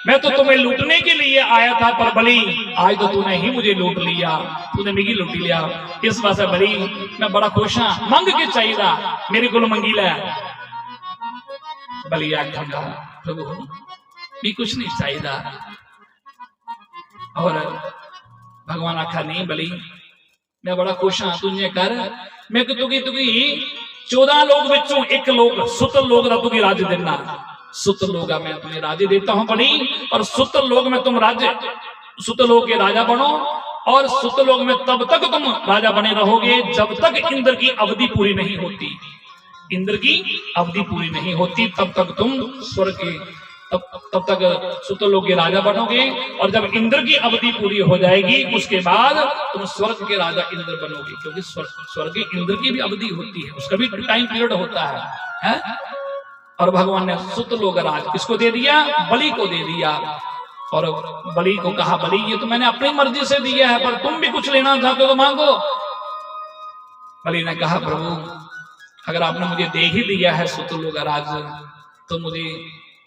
मैं तो तुम्हें लूटने के लिए आया था, पर बलि आज तो तूने ही मुझे लूट लिया, तूने मिगी लूटी लिया। इस वास्ते बलि मैं बड़ा खुश हाँ, मंग के चाहिए मेरे को मंगीला। बलि आखेगा प्रभु भी कुछ नहीं चाहिए। और भगवान आखा नहीं बलि मैं बड़ा खुश हाँ, तुझे कर मैं तुगी 14 लोग बिचों एक लोग सुतल लोग का तुगी राज देना। सुतल लोग मैं तुम्हें राज्य देता हूं बलि, और सुतल लोग में तुम राज्य सुतल लोग के राजा बनो, और सुतल लोग में तब तक तुम राजा बने रहोगे जब तक इंद्र की अवधि पूरी नहीं होती। इंद्र की अवधि पूरी नहीं होती तब तक तुम स्वर्ग के तब तक सुतल लोग के राजा बनोगे, और जब इंद्र की अवधि पूरी हो जाएगी उसके बाद तुम स्वर्ग के राजा इंद्र बनोगे, क्योंकि स्वर्ग इंद्र की भी अवधि होती है, उसका भी टाइम पीरियड होता है? और भगवान ने सुतल लोग राज किसको दे दिया? बलि को दे दिया। और बलि को कहा बलि ये तो मैंने अपनी मर्जी से दिया है, पर तुम भी कुछ लेना चाहते हो तो मांगो। बलि ने कहा प्रभु अगर आपने मुझे दे ही दिया है सुतल लोग राज, तो मुझे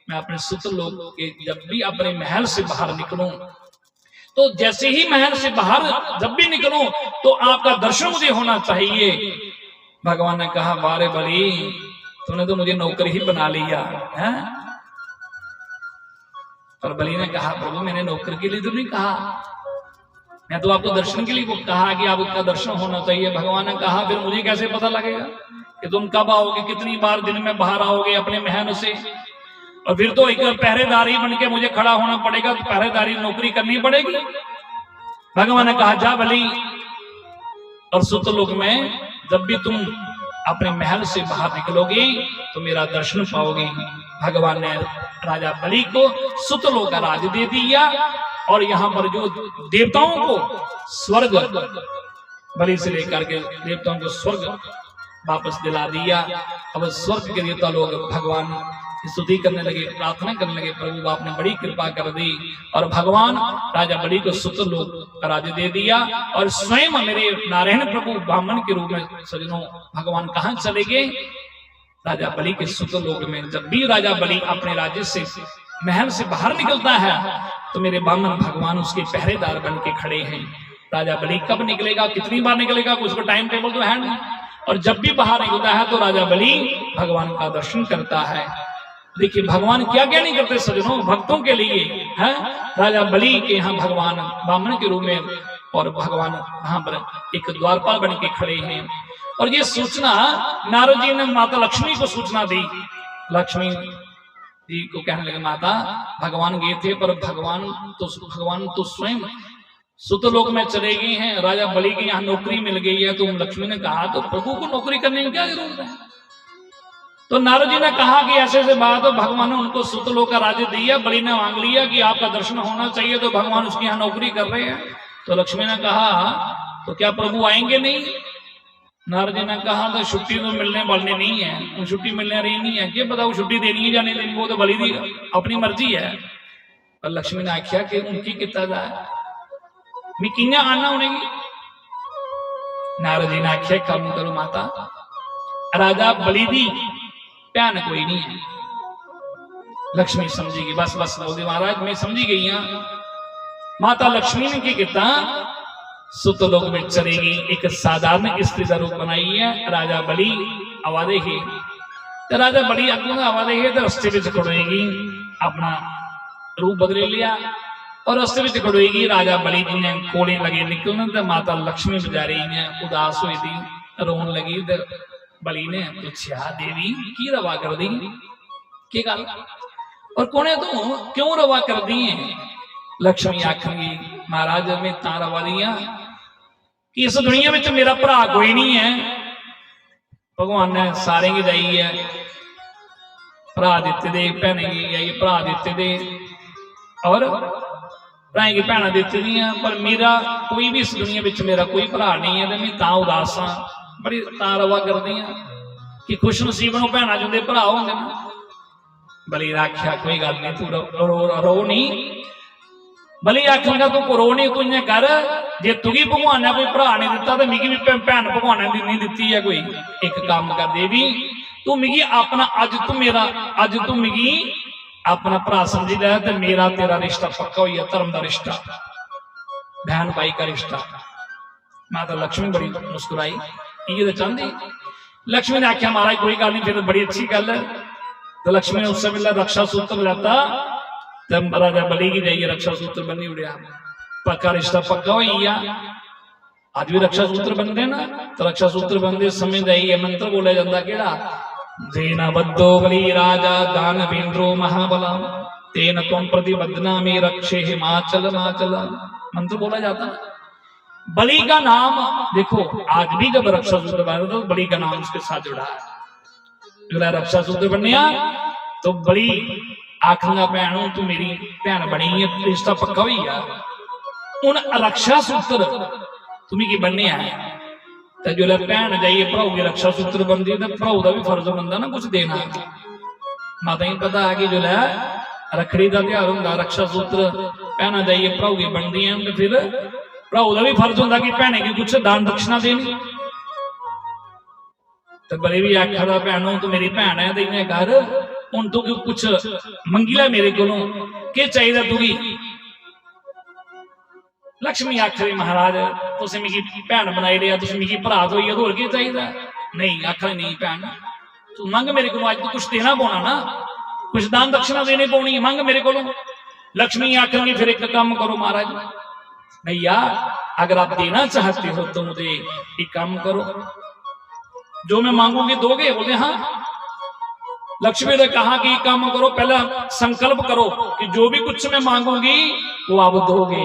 मैं अपने सुतल लोग के जब भी अपने महल से बाहर निकलूं, तो जैसे ही महल से बाहर जब भी निकलूं तो आपका दर्शन मुझे होना चाहिए। भगवान ने कहा वारे बलि तूने तो मुझे नौकर ही बना लिया है। पर बलि ने कहा प्रभु मैंने नौकर के लिए तो नहीं कहा, मैं तो आपको दर्शन के लिए कहा कि आपका दर्शन होना चाहिए। भगवान ने कहा फिर मुझे कैसे पता लगेगा कि तुम कब आओगे, कितनी बार दिन में बाहर आओगे अपने महल से? और फिर तो एक पहरेदारी बन के मुझे खड़ा होना पड़ेगा, तो पहरेदारी नौकरी करनी पड़ेगी। भगवान ने कहा जा बलि, और सुतल लोक में जब भी तुम अपने महल से बाहर निकलोगे तो मेरा दर्शन पाओगे। भगवान ने राजा बलि को सुतल लोक का राज दे दिया, और यहाँ पर जो देवताओं को स्वर्ग बलि से लेकर के देवताओं को स्वर्ग वापस दिला दिया। अब स्वर्ग के देवता लोग भगवान की स्तुति करने लगे, प्रार्थना करने लगे, प्रभु आपने बड़ी कृपा कर दी। और भगवान राजा बलि को सुतल लोक का राज्य दे दिया, और स्वयं मेरे नारायण प्रभु ब्राह्मण के रूप में सजनों भगवान कहाँ चले गए? राजा बलि के सुतल लोक में। जब भी राजा बलि अपने राज्य से महल से बाहर निकलता है तो मेरे ब्राह्मण भगवान उसके पहरेदार बन के खड़े हैं। राजा बलि कब निकलेगा, कितनी बार निकलेगा, उसको टाइम टेबल तो है नहीं। और जब भी बाहर निकलता है तो राजा बलि भगवान का दर्शन करता है। देखिए भगवान क्या क्या नहीं करते सजनों भक्तों के लिए है। राजा बलि के यहाँ भगवान ब्राह्मण के रूप में, और भगवान वहां पर एक द्वारपाल बन के खड़े हैं। और ये सूचना नारद जी ने माता लक्ष्मी को सूचना दी। लक्ष्मी जी को कहने लगे माता भगवान गए थे, पर भगवान तो स्वयं सुतल लोक में चले गए हैं, राजा बलि की यहाँ नौकरी मिल गई है। तो लक्ष्मी ने कहा तो प्रभु को नौकरी करने की क्या जरूरत है? तो नारद जी ने कहा कि ऐसे ऐसे बात हो, भगवान ने उनको सुतल लोक का राज्य दिया, बलि ने मांग लिया कि आपका दर्शन होना चाहिए, तो भगवान उसके यहाँ नौकरी कर रहे हैं। तो लक्ष्मी ने कहा तो क्या प्रभु आएंगे नहीं? नारद जी ने कहा तो छुट्टी तो मिलने वाली नहीं है, छुट्टी मिलने रही नहीं है, क्या पता वो छुट्टी देनी है या नहीं देनी, वो तो बलि दी अपनी मर्जी है। पर लक्ष्मी ने आख्या कि उनकी कितना जाए मैं किया आना उन्हें। नारद जी ने आख्या काम करो माता, राजा बलि दी भैन कोई नहीं है। लक्ष्मी समझेगी बस बस बोलती महाराज मैं समझी गई हाँ। माता लक्ष्मी ने क्या सुतल लोक में चलेगी, एक साधारण स्त्री का रूप बनाई है। राजा बलि आवादे ही तो राजा बलि अगों आवादे ही तो रस्ते में खड़ोएगी, अपना रूप बदले लिया और रस्ते में खड़ोएगी। राजा बलि जी ने कोड़े लगे निकलने तो माता लक्ष्मी बेचारी ने उदास हुई थी, रोन लगी तो बली ने पूछा देवी की रवा कर दी की गल और कोने तू क्यों रवा कर दी है। लक्ष्मी आखगी महाराज मैं ता रवा दी कि इस दुनिया में मेरा भरा कोई नहीं है। भगवान ने सारे की जाई है भरा दिते दे भैने की आई भरा दिते दे और भराएं की भैन दिते दियां पर मेरा कोई भी इस दुनिया में मेरा कोई भरा नहीं है। तो मैं ता उदास हाँ बड़ी ता रवा करदी कि खुश नसीब नूं भैणा जुंदे भरा होंदे ने। बली आख्या कोई गल नहीं तू रो नहीं। बली आखेगा तू रो नहीं तू इं कर जे तुगी भगवान ने कोई भरा नहीं दिता तो मिगी भी भैन भगवान ने नहीं दिती है कोई। एक काम कर देवी तू मिगी अपना अज तू मिगी अपना भरा समझी लै ते मेरा तेरा रिश्ता पक्का हुई है धर्म का रिश्ता बहन भाई का रिश्ता। माता लक्ष्मी बड़ी मुस्कुराई ये तो चाहती। लक्ष्मी ने आख्या महाराज कोई गल नहीं फिर बड़ी अच्छी गल है। तो लक्ष्मी ने उस वेले रक्षा सूत्र लेता तब राजा बली की जाइए रक्षा सूत्र बनी उड़िया पक्का रिश्ता पक्का हो गया। आज भी रक्षा सूत्र बनते ना तो रक्षा सूत्र बनते समय जाइए मंत्र बोला जाता केड़ा जेना बद्धो बली राजा दानवेंद्रो महाबला तेन त्वं प्रतिबद्धना में रक्षे हिमाचल माचल मंत्र बोला जाता। बलि का नाम देखो आज भी जब रक्षा सूत्र बना तो बलि का नाम उसके साथ जुड़ा है। जो रक्षा सूत्र बनया तो बलि आखंगा भैन तू मेरी भैन बनी है रिश्ता पक्का हुई है। उन रक्षा सूत्र तुम्हें की बनने है तो जो भैन जाइए भराऊ की रक्षा सूत्र बनती है तो भराऊ का भी फर्ज बनता ना कुछ देना। माता ही पता है कि जो है रखड़ी का त्योहार होंगे रक्षा सूत्र भैन जाइए भराऊ की बनती है तो फिर भराऊ का भी फर्ज होंगे कि भैने की कुछ दान दक्षिणा देनी। तो बड़ी भी आख्या भैनों तू मेरी भैन है तो इन्हें कर हूं तू कुछ मंगी लै मेरे को के चाहिए तुगी। लक्ष्मी आख रही महाराज तुम मिगी भैन बनाई लिया तुम मिगी भरा तो होर की चाहिए नहीं। आखा नहीं भैन तू मंग मेरे को अज तू कुछ देना पौना ना कुछ दान दक्षिणा देनी पौनी मंग मेरे को। लक्ष्मी आखेंगी फिर एक काम करो महाराज भैया अगर आप देना चाहते हो तो मुझे एक काम करो जो मैं मांगूंगी दोगे। बोले हाँ। लक्ष्मी ने कहा कि काम करो पहला संकल्प करो कि जो भी कुछ मैं मांगूंगी वो आप दोगे।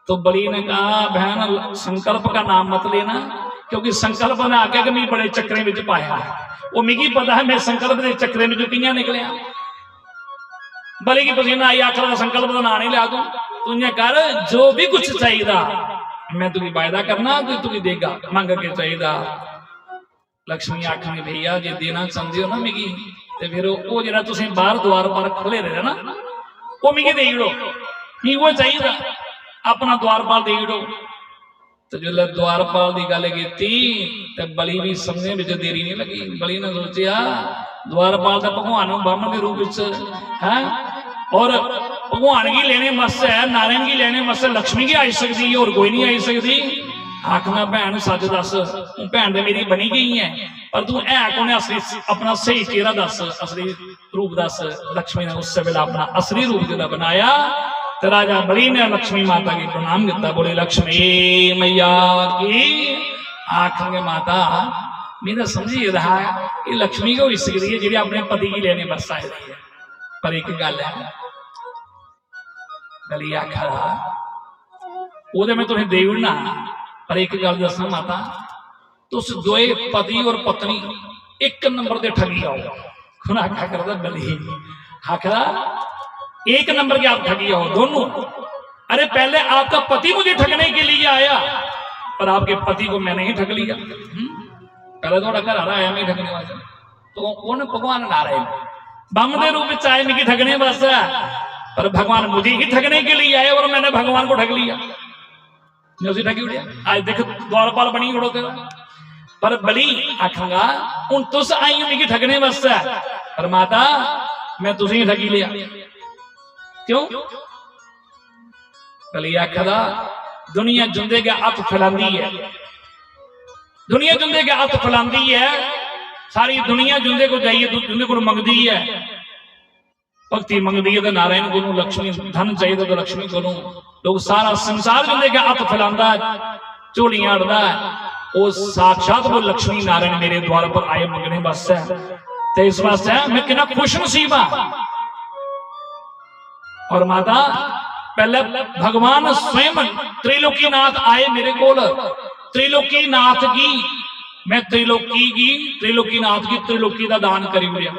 तो बली ने कहा बहन संकल्प का नाम मत लेना क्योंकि संकल्प ने आगे कि मैं बड़े चक्रे में पाया है वो मिगी पता है मैं संकल्प के चक्रे में जो किया निकलिया। बली की पसीना आई आखिर संकल्प का नाम नहीं लिया तू इं कर जो भी कुछ चाहिए मैं तुझे वायदा करना तो तुझे देगा मंग के चाहिए। लक्ष्मी आखनी भैया जे देना चाहते हो ना मिगी तो फिर वो जरा तुम बाहर द्वार पर खुले रहे ना वो मिगी दे दो मी वो चाहिए अपना द्वारपाल दे दो। तो जो द्वारपाल की गल की तो बली भी समझने में देरी नहीं लगी। बली ने सोचा द्वारपाल तो भगवान ब्राह्मण के रूप है और भगवान की लेने मस्त है नारायण की लेने मस्त लक्ष्मी की आई सकती है और कोई नहीं आई सकती। आखना भैन सच दस तू भैन तो मेरी बनी गई है पर तू है कौन असली अपना सही चेहरा दस असली रूप दस। लक्ष्मी ने उस वेला अपना असली रूप जो बनाया तो राजा बली ने लक्ष्मी माता की प्रणाम किया। बोले लक्ष्मी मैया की आखेंगे माता मेरा समझी रहा है कि लक्ष्मी को हो सकती है जी अपने पति की लेने बस आई रही है पर एक गल है गली आखा वो मैं तुम्हें दे उड़ना पर एक गल दसा माता तुस दोए पति और पत्नी एक नंबर के ठगी आओ। खुद आखा करता बली आखरा एक नंबर के आप ठगी आओ दोनों। अरे पहले आपका पति मुझे ठगने के लिए आया पर आपके पति को मैंने ही ठग लिया। पहले थोड़ा घर आ रहा है मैं ठगने वाला तो कौन भगवान नारायण बम के रूप में आए मिगी ठगने बस पर भगवान मुझे ही ठगने के लिए आए और मैंने भगवान को ठग लिया। ठगी उड़िया आज देख द्वारपाल बनी उड़ो तेरा पर बली आखंगा हूं तुस आई मिगी ठगने वास्ते पर माता मैं तुझे ही ठगी लिया क्यों। बली आखदा दुनिया जुंदे के हथ फैलांदी है दुनिया जुंदे के हथ फैलांदी है सारी दुनिया जुंदे को जाइए जुंदे को मंगदी है भक्ति मंगदी है तो नारायण को लक्ष्मी धन चाहिए तो लक्ष्मी को लोग सारा संसार जुंदे के हथ फैलांदा झोलियां अड़दा वो साक्षात वो लक्ष्मी नारायण मेरे द्वार पर आए मंगने वास्ते, तो इस वास्ते मैं कितना खुश नसीब हाँ। और माता पहले भगवान स्वयं त्रिलोकीनाथ आए मेरे को, त्रिलोकीनाथ की मैं त्रिलोकीनाथ की त्रिलोकी का दान करी उड़िया,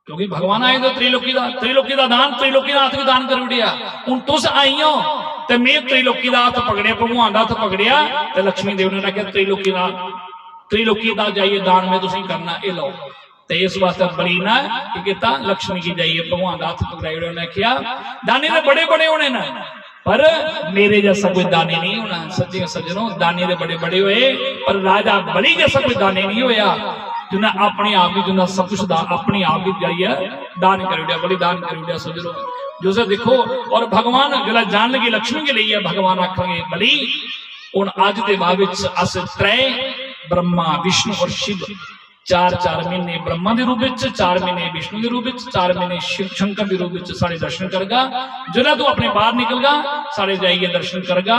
क्योंकि भगवान आए तो त्रिलोकी का दान त्रिलोकीनाथ की दान करी उड़िया। हूं तुस आई हो तो मैं त्रिलोकी का हथ पकड़िया, भगवान का हथ पकड़िया, तो लक्ष्मी देव ने कहा त्रिलोकी का जाइए दान में तुम करना, ये लो। तो इस वास्ते बड़ी ना कि लक्ष्मी की जाइए भगवान का हथ पकड़ाई, उन्होंने कहा दाने तो बड़े बड़े होने ना, पर मेरे जैसा कोई दाने नहीं होना। सच्चे सज्जनों, दाने तो बड़े बड़े हुए, पर राजा बलि जैसा कोई दाने नहीं होया, जिन्हें अपने आप ही जिन्हें सब कुछ अपने आप ही जाइए दान कर दिया, बलि दान कर दिया। सज्जनों जो से देखो, और भगवान गला जान लगी लक्ष्मी के लिए भगवान आखेंगे बलि उन आज के बाद अस त्रय ब्रह्मा विष्णु और शिव 4 महीने ब्रह्मा के रूप में, 4 महीने विष्णु के रूप में, 4 महीने शिव शंकर के रूप में सारे दर्शन करगा। जो तू अपने बाहर निकलगा सारे जाइए दर्शन करगा।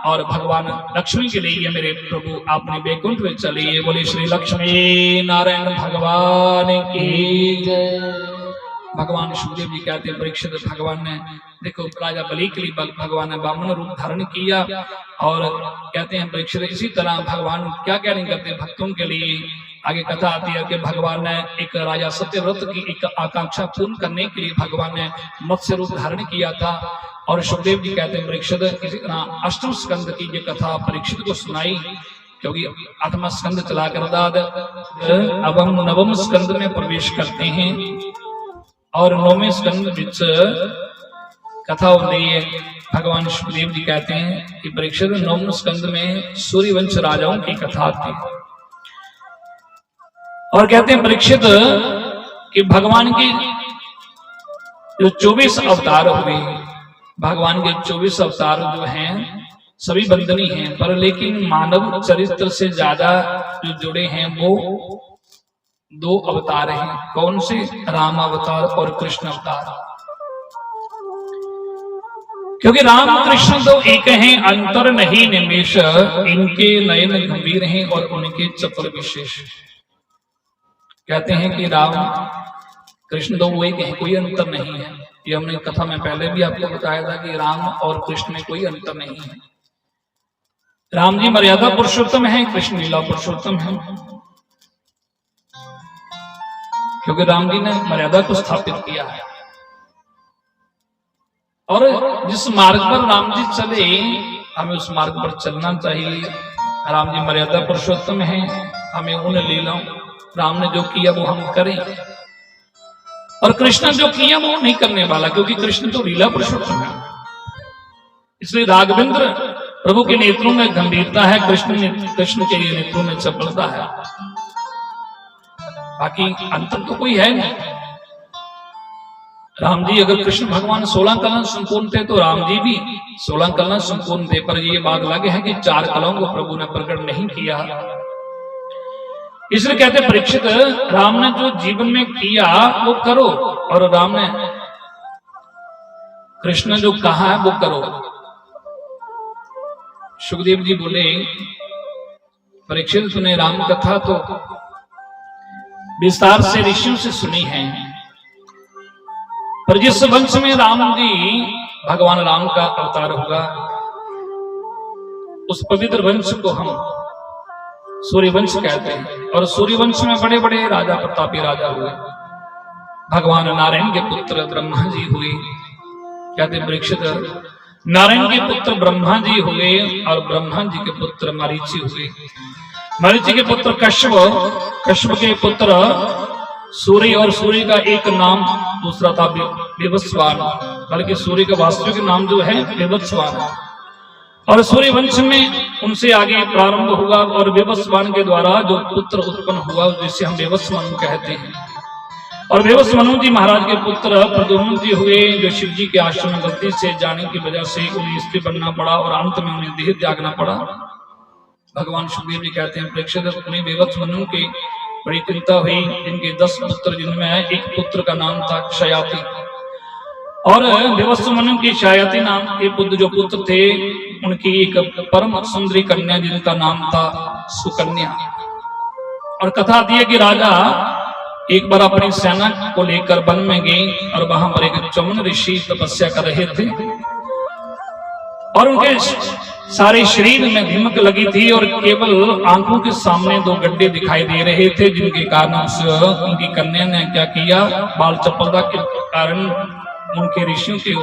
और भगवान लक्ष्मी के लिए मेरे प्रभु आपने बैकुंठ में चलिए। बोले श्री लक्ष्मी नारायण भगवान की जय। भगवान सुखदेव जी कहते हैं परीक्षित भगवान ने देखो राजा बलि के लिए भगवान ने बामन रूप धारण किया, और कहते हैं परीक्षित इसी तरह भगवान क्या क्या नहीं करते भक्तों के लिए। आगे कथा आती है कि भगवान ने एक राजा सत्यव्रत की एक आकांक्षा पूर्ण करने के लिए भगवान ने मत्स्य रूप धारण किया था। और सुखदेव जी कहते हैं परीक्षित इसी तरह अष्टम स्कंद की ये कथा परीक्षित को सुनाई, क्योंकि 8वां स्कंद चला कर बाद अब हम 9वें स्कंद में प्रवेश करते हैं। और 9वें स्कंद विच कथा होती है। भगवान सुखदेव जी कहते हैं कि परीक्षित 9वें स्कंद में सूर्यवंश राजाओं की कथा आती है, और कहते हैं परीक्षित कि भगवान की जो 24 अवतार हुए, भगवान के 24 अवतार जो हैं सभी वंदनीय हैं, पर लेकिन मानव चरित्र से ज्यादा जो जुड़े हैं वो 2 अवतार हैं। कौन से? राम अवतार और कृष्ण अवतार। क्योंकि राम कृष्ण तो एक हैं, अंतर नहीं निमेश, इनके नयन गंभीर हैं और उनके चपल विशेष। कहते हैं कि राम कृष्ण तो वो एक है, कोई अंतर नहीं है। ये हमने कथा में पहले भी आपको बताया था कि राम और कृष्ण में कोई अंतर नहीं है। राम जी मर्यादा पुरुषोत्तम है, कृष्ण लीला पुरुषोत्तम है, क्योंकि राम जी ने मर्यादा को स्थापित किया है। और जिस मार्ग पर राम जी चले हमें उस मार्ग पर चलना चाहिए। राम जी मर्यादा पुरुषोत्तम है, हमें उन लीलाओं राम ने जो किया वो हम करें, और कृष्ण जो किया वो नहीं करने वाला, क्योंकि कृष्ण तो लीला पुरुषोत्तम है। इसलिए राघवेंद्र प्रभु के नेत्रों में गंभीरता है, कृष्ण के नेत्रों में चपलता है। बाकी अंतर तो कोई है नहीं। राम जी अगर कृष्ण भगवान 16 कला संपूर्ण थे तो राम जी भी 16 कला संपूर्ण थे, पर ये बात लगे है कि 4 कलाओं को प्रभु ने प्रकट नहीं किया। इसलिए कहते परीक्षित राम ने जो जीवन में किया वो करो, और राम ने कृष्ण जो कहा है वो करो। सुखदेव जी बोले परीक्षित तूने राम कथा तो विस्तार से ऋषियों से सुनी है, पर जिस वंश में राम जी भगवान राम का अवतार होगा उस पवित्र वंश को हम सूर्यवंश कहते हैं। और सूर्यवंश में बड़े बड़े राजा प्रतापी राजा हुए। भगवान नारायण के पुत्र ब्रह्मा जी हुए। कहते परीक्षित नारायण के पुत्र ब्रह्मा जी हुए, और ब्रह्मा जी के पुत्र मरीचि हुए। मरीचि के पुत्र कश्यप, कश्यप के पुत्र सूर्य, और सूर्य का एक नाम दूसरा था विवस्वान, बल्कि सूर्य का वास्तविक नाम जो है विवस्वान। और सूर्य वंश में उनसे आगे प्रारंभ हुआ, और विवस्वान के द्वारा जो पुत्र उत्पन्न हुआ जिसे हम विवस्वान कहते हैं। और विवस्वान जी महाराज के पुत्र प्रद्युम्न जी हुए, जो शिव जी के आश्रम में गलती से जाने की वजह से उन्हें स्त्री बनना पड़ा, और अंत में उन्हें देह त्यागना पड़ा। भगवान सुखदेव जी कहते हैं परीक्षित उन्हें विवस्वान की बड़ी चिंता हुई। इनके 10 पुत्र जिनमें एक पुत्र का नाम था क्षयाति, और विवस्व मनु की शायती नाम के जो पुत्र थे, उनकी एक परम सुंदरी कन्या जिनका नाम था सुकन्या। और कथा आती है कि राजा एक बार अपनी सेना को लेकर वन में गए और वहां पर एक चमन ऋषि तपस्या कर रहे थे और उनके सारे शरीर में दीमक लगी थी और केवल आंखों के सामने दो गड्ढे दिखाई दे रहे थे, जिनके कारण उनकी कन्या ने क्या किया, बाल चपलता के कारण उनके ऋषियों के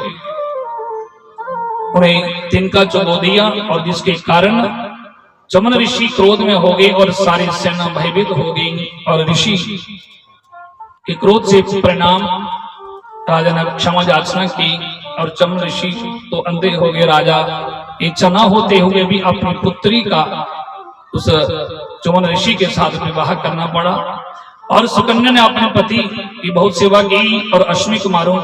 उन्हें तिनका चुबो दिया और जिसके कारण चमन ऋषि क्रोध में हो गए और सारी सेना भयभीत हो गई। और ऋषि के क्रोध से परिणाम राजा ने क्षमा याचना की और चमन ऋषि तो अंधे हो गए। राजा इच्छा न होते हुए भी अपनी पुत्री का उस चमन ऋषि के साथ विवाह करना पड़ा और सुकन्या ने अपने पति की बहुत सेवा की और अश्विनी कुमारों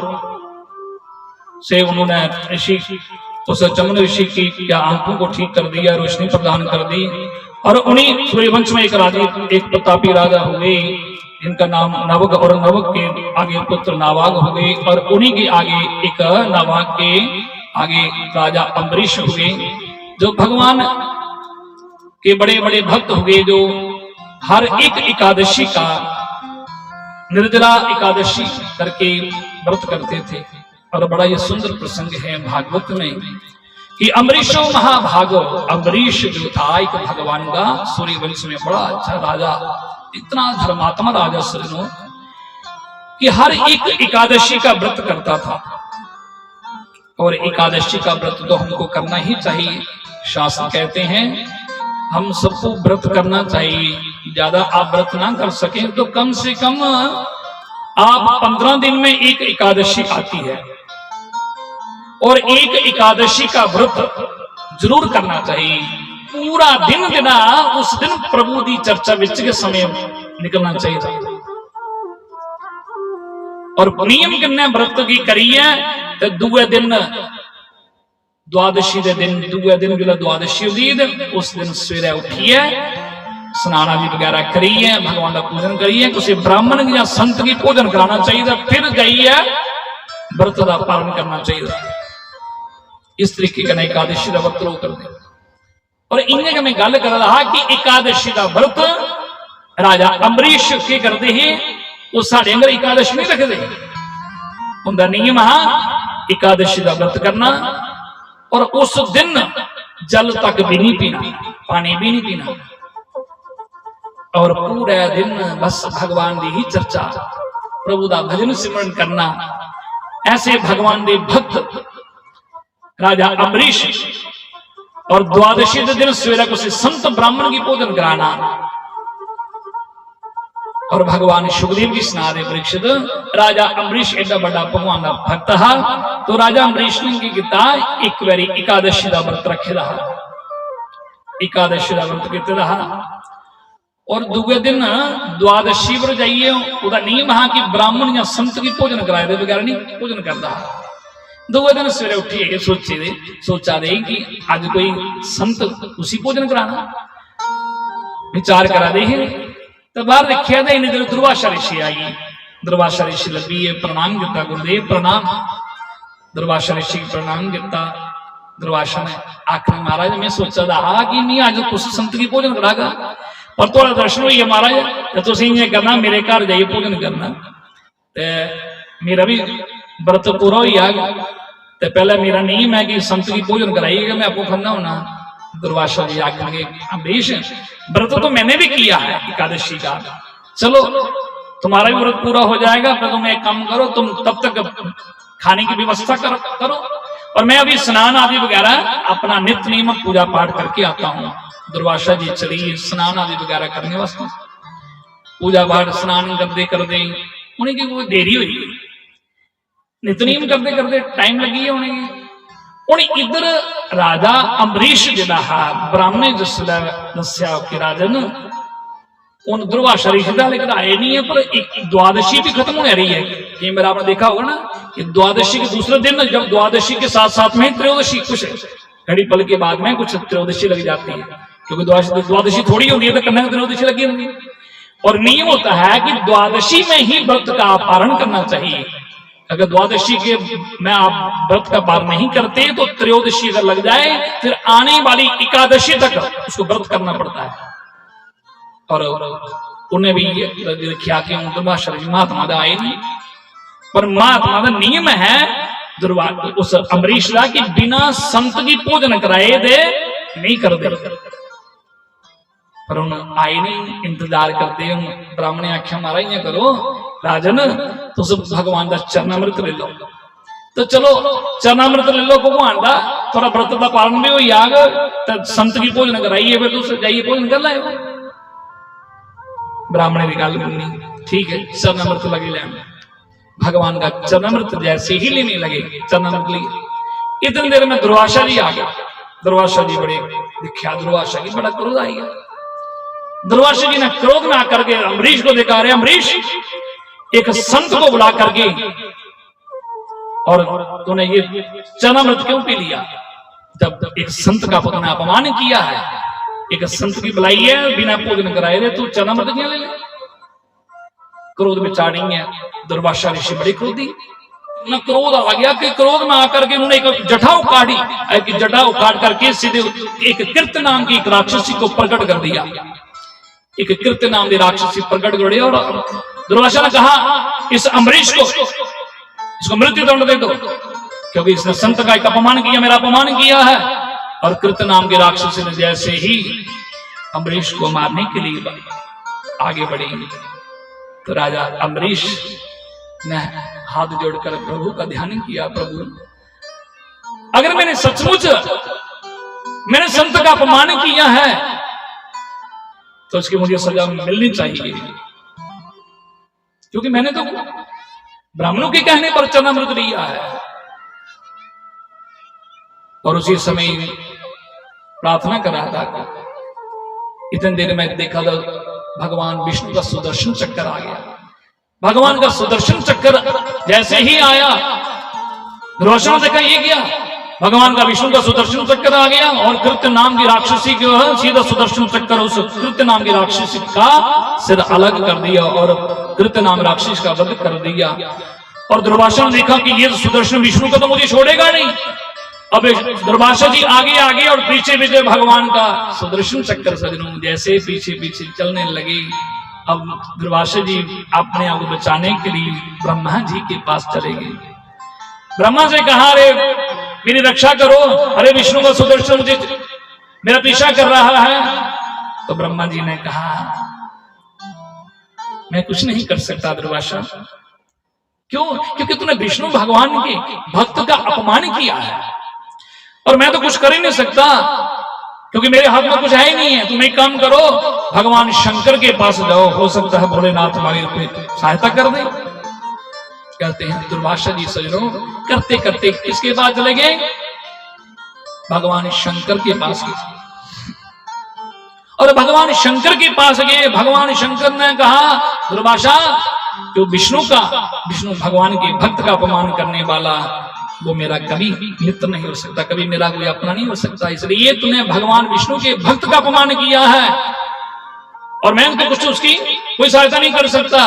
से उन्होंने ऋषि उस चमन ऋषि की क्या आंखों को ठीक कर दिया, रोशनी प्रदान कर दी। और उन्हीं सूर्यवंश में एक राजा, एक प्रतापी राजा हुए जिनका नाम नवग, और नवग के आगे पुत्र नावाग हो गए और उन्हीं के आगे एक नावाग के आगे राजा अम्बरीश हुए, जो भगवान के बड़े बड़े भक्त हुए, जो हर एक एकादशी का निर्जला एकादशी करके व्रत करते थे। और बड़ा ये सुंदर प्रसंग है भागवत में कि अम्बरीशो महाभागो, अम्बरीश जो था एक भगवान का सूर्यवंश में बड़ा अच्छा राजा, इतना धर्मात्मा राजा सुनो कि हर एक एकादशी का व्रत करता था। और एकादशी का व्रत तो हमको करना ही चाहिए। शास्त्र कहते हैं हम सबको व्रत करना चाहिए। ज्यादा आप व्रत ना कर सके तो कम से कम आप 15 दिन में एक एकादशी आती है और एक एकादशी का व्रत जरूर करना चाहिए। पूरा दिन देना उस दिन प्रभु की चर्चा विच के समय निकलना चाहिए। और नियम किन्ने व्रत की करिए तो दूए दिन द्वादशी के दिन, दूए दिन जो द्वादशी होगी उस दिन सवेरे उठिए, स्नान आदि वगैरह करिए, भगवान का पूजन करिए, किसी ब्राह्मण या संत की पूजन कराना चाहिए, फिर जाइए व्रत का पालन करना चाहिए। इस तरीके का एकादशी का व्रत लोग करते। और इन्हें मैं गल कर रहा कि एकादशी का व्रत राजा अम्बरीश के करते हैं, वो साढ़े अंदर एकादशी नहीं रखते। उनका नियम है एकादशी का व्रत करना और उस दिन जल तक भी नहीं पीना, पानी भी नहीं पीना और पूरे दिन बस भगवान की ही चर्चा, प्रभु का भजन सिमरन करना। ऐसे भगवान के भक्त राजा अम्बरीश और द्वादशी के दिन सवेरा को संत ब्राह्मण की भोजन कराना। और भगवान सुखदेव जी सुना दे परीक्षित, राजा अम्बरीश एडा बड़ा भगवान का भक्त है, तो राजा अम्बरीश ने किया एक बारी एकादशी का व्रत रखे रहा, एकादशी का व्रत किते रहा। और दूसरे दिन द्वादशी पर जाइए, उसका नियम है कि ब्राह्मण या संत की भोजन कराए दे बगैर नहीं भोजन करता। दूसरे दिन सवेरे उठिए सोचा दे कि आज कोई संत उसी भोजन कराना, विचार करा दे। तो बाहर देखिया तो इन दिनों दुर्वासा ऋषि आई, दुर्वासा ऋषि लभी है, प्रणाम किया, गुरुदेव प्रणाम। दुर्वासा ऋषि प्रणाम किया। दुर्वासा ने आखिर महाराज मैं सोचा था कि नहीं आज कुछ संत की भोजन करागा, पर थोड़ा दर्शन हुई है महाराज, तो तुम करना मेरे घर जाइए भोजन करना, मेरा भी व्रत पूरा हो गया। तो पहले मेरा नियम है कि संत की भोजन कराइएगा, मैं आपको खाना होना। दुर्वासा जी आखेंगे अम्बरीश व्रत तो मैंने भी किया है एकादशी का, चलो तुम्हारा भी व्रत पूरा हो जाएगा, पर तुम एक काम करो, तुम तब तक खाने की व्यवस्था करो और मैं अभी स्नान आदि वगैरह अपना नित्य नियम पूजा पाठ करके आता हूँ। दुर्वासा जी चलिए स्नान आदि वगैरह करने वास्ते, पूजा पाठ स्नान करते उन्हें की कोई देरी हुई, नित्य नियम करते टाइम लगी है उन्हें। इधर राजा अम्बरीश जिहड़ा है ब्राह्मण जिसलै दस्या कि राजन उन दुर्वासा ऋषि का लेकर आए नहीं है, पर एक द्वादशी भी खत्म हो रही है। कई बार आपने देखा होगा ना कि द्वादशी के दूसरे दिन, जब द्वादशी के साथ साथ में त्रयोदशी कुछ घड़ी पल के बाद में कुछ त्रयोदशी लग जाती है, क्योंकि द्वादशी थोड़ी होती है तो कन्या त्रयोदशी लगी होगी। और नियम होता है कि द्वादशी में ही व्रत का पारण करना चाहिए। अगर द्वादशी के में आप व्रत का पार नहीं करते तो त्रयोदशी अगर लग जाए फिर आने वाली एकादशी तक उसको व्रत करना पड़ता है। और उन्हें भी लिखा कि महात्मा दा आए नहीं, पर महात्मा का नियम है उस अमरीश का कि बिना संत की भोजन कराए दे नहीं कर दे, पर उन्हें आए नहीं, इंतजार करते। ब्राह्मण ने आख्या महाराज ये करो राजन तुस भगवान का चरणामृत ले लो, तो चलो चरणामृत ले लो भगवान का, थोड़ा व्रत का पालन भी हो आग, तो संत की भोजन कराइए फिर तुम जाइए भोजन कर लाए। ब्राह्मण की गल सुननी, ठीक है चरणामृत लगे लेने। भगवान का चरणामृत जैसे ही लेने लगे, चरणामृत लिए इतनी देर में दुर्वासा जी आ गया। दुर्वासा जी बड़े दिखा, दुर्वासा जी बड़ा क्रोध आई गया। दुर्वासा जी ने क्रोध में आकर के अम्बरीश को देखा, रहे अम्बरीश एक संत को बुला करके और तूने ये चरणामृत क्यों पी लिया? जब एक संत का तूने अपमान किया है, एक संत की बुलाई है बिना भोजन कराए रे तू चरणामृत क्यों ले ले? क्रोध में चाड़ी है। दुर्वासा ऋषि बड़ी क्रोधी, न क्रोध आ गया कि क्रोध में आकर के उन्होंने एक जटा उखाड़ी, एक जटा उखाड़ करके सीधे एक कृत्य नाम की एक राक्षसी को प्रकट कर दिया। एक कृत्य नाम की राक्षसी प्रकट कर दिया और दुर्वासा ने कहा इस अम्बरीश को इसको मृत्यु दंड दे दो, क्योंकि इसने संत का एक अपमान किया, मेरा अपमान किया है। और कृत्य नाम की राक्षसी ने जैसे ही अम्बरीश को मारने के लिए आगे बढ़ी तो राजा अम्बरीश ने हाथ जोड़कर प्रभु का ध्यान किया, प्रभु अगर मैंने सचमुच मैंने संत का अपमान किया है तो उसकी मुझे सजा मिलनी चाहिए, क्योंकि मैंने तो ब्राह्मणों के कहने पर चरणामृत लिया है। और उसी समय प्रार्थना कर रहा था, इतनी देर में देखा तो भगवान विष्णु का सुदर्शन चक्कर आ गया। भगवान का सुदर्शन चक्कर जैसे ही आया, रोशन देखा ये क्या, भगवान का विष्णु का सुदर्शन चक्कर आ गया और कृत्य नाम की राक्षसी को सीधा सुदर्शन चक्कर उस कृत्य नाम की राक्षसी का सिर अलग कर दिया और कृत्य नाम राक्षस का वध कर दिया। और दुर्वासा ने देखा कि ये सुदर्शन विष्णु को तो मुझे छोड़ेगा नहीं। अब दुर्वासा जी आगे आगे और पीछे पीछे भगवान का सुदर्शन चक्कर सजनों जैसे पीछे पीछे चलने लगे। अब दुर्वासा जी अपने आप को बचाने के लिए ब्रह्मा जी के पास चले गए। ब्रह्मा से कहा अरे मेरी रक्षा करो, अरे विष्णु का सुदर्शन मुझे मेरा पीछा कर रहा है। तो ब्रह्मा जी ने कहा मैं कुछ नहीं कर सकता दुर्वासा। क्यों? क्योंकि तूने विष्णु भगवान के भक्त का अपमान किया है और मैं तो कुछ कर ही नहीं सकता, क्योंकि मेरे हाथ में कुछ है ही नहीं है। तुम एक काम करो, भगवान शंकर के पास जाओ, हो सकता है भोलेनाथ हमारी सहायता कर दे। कहते हैं दुर्वासा जी सजनों करते करते किसके पास चले गए? भगवान शंकर के पास गए। और भगवान शंकर के पास गए। भगवान शंकर ने कहा दुर्वासा जो विष्णु भगवान के भक्त का अपमान करने वाला वो मेरा कभी मित्र नहीं हो सकता, कभी मेरा कोई अपना नहीं हो सकता। इसलिए तूने भगवान विष्णु के भक्त का अपमान किया है और मैं तो कुछ उसकी कोई सहायता नहीं कर सकता।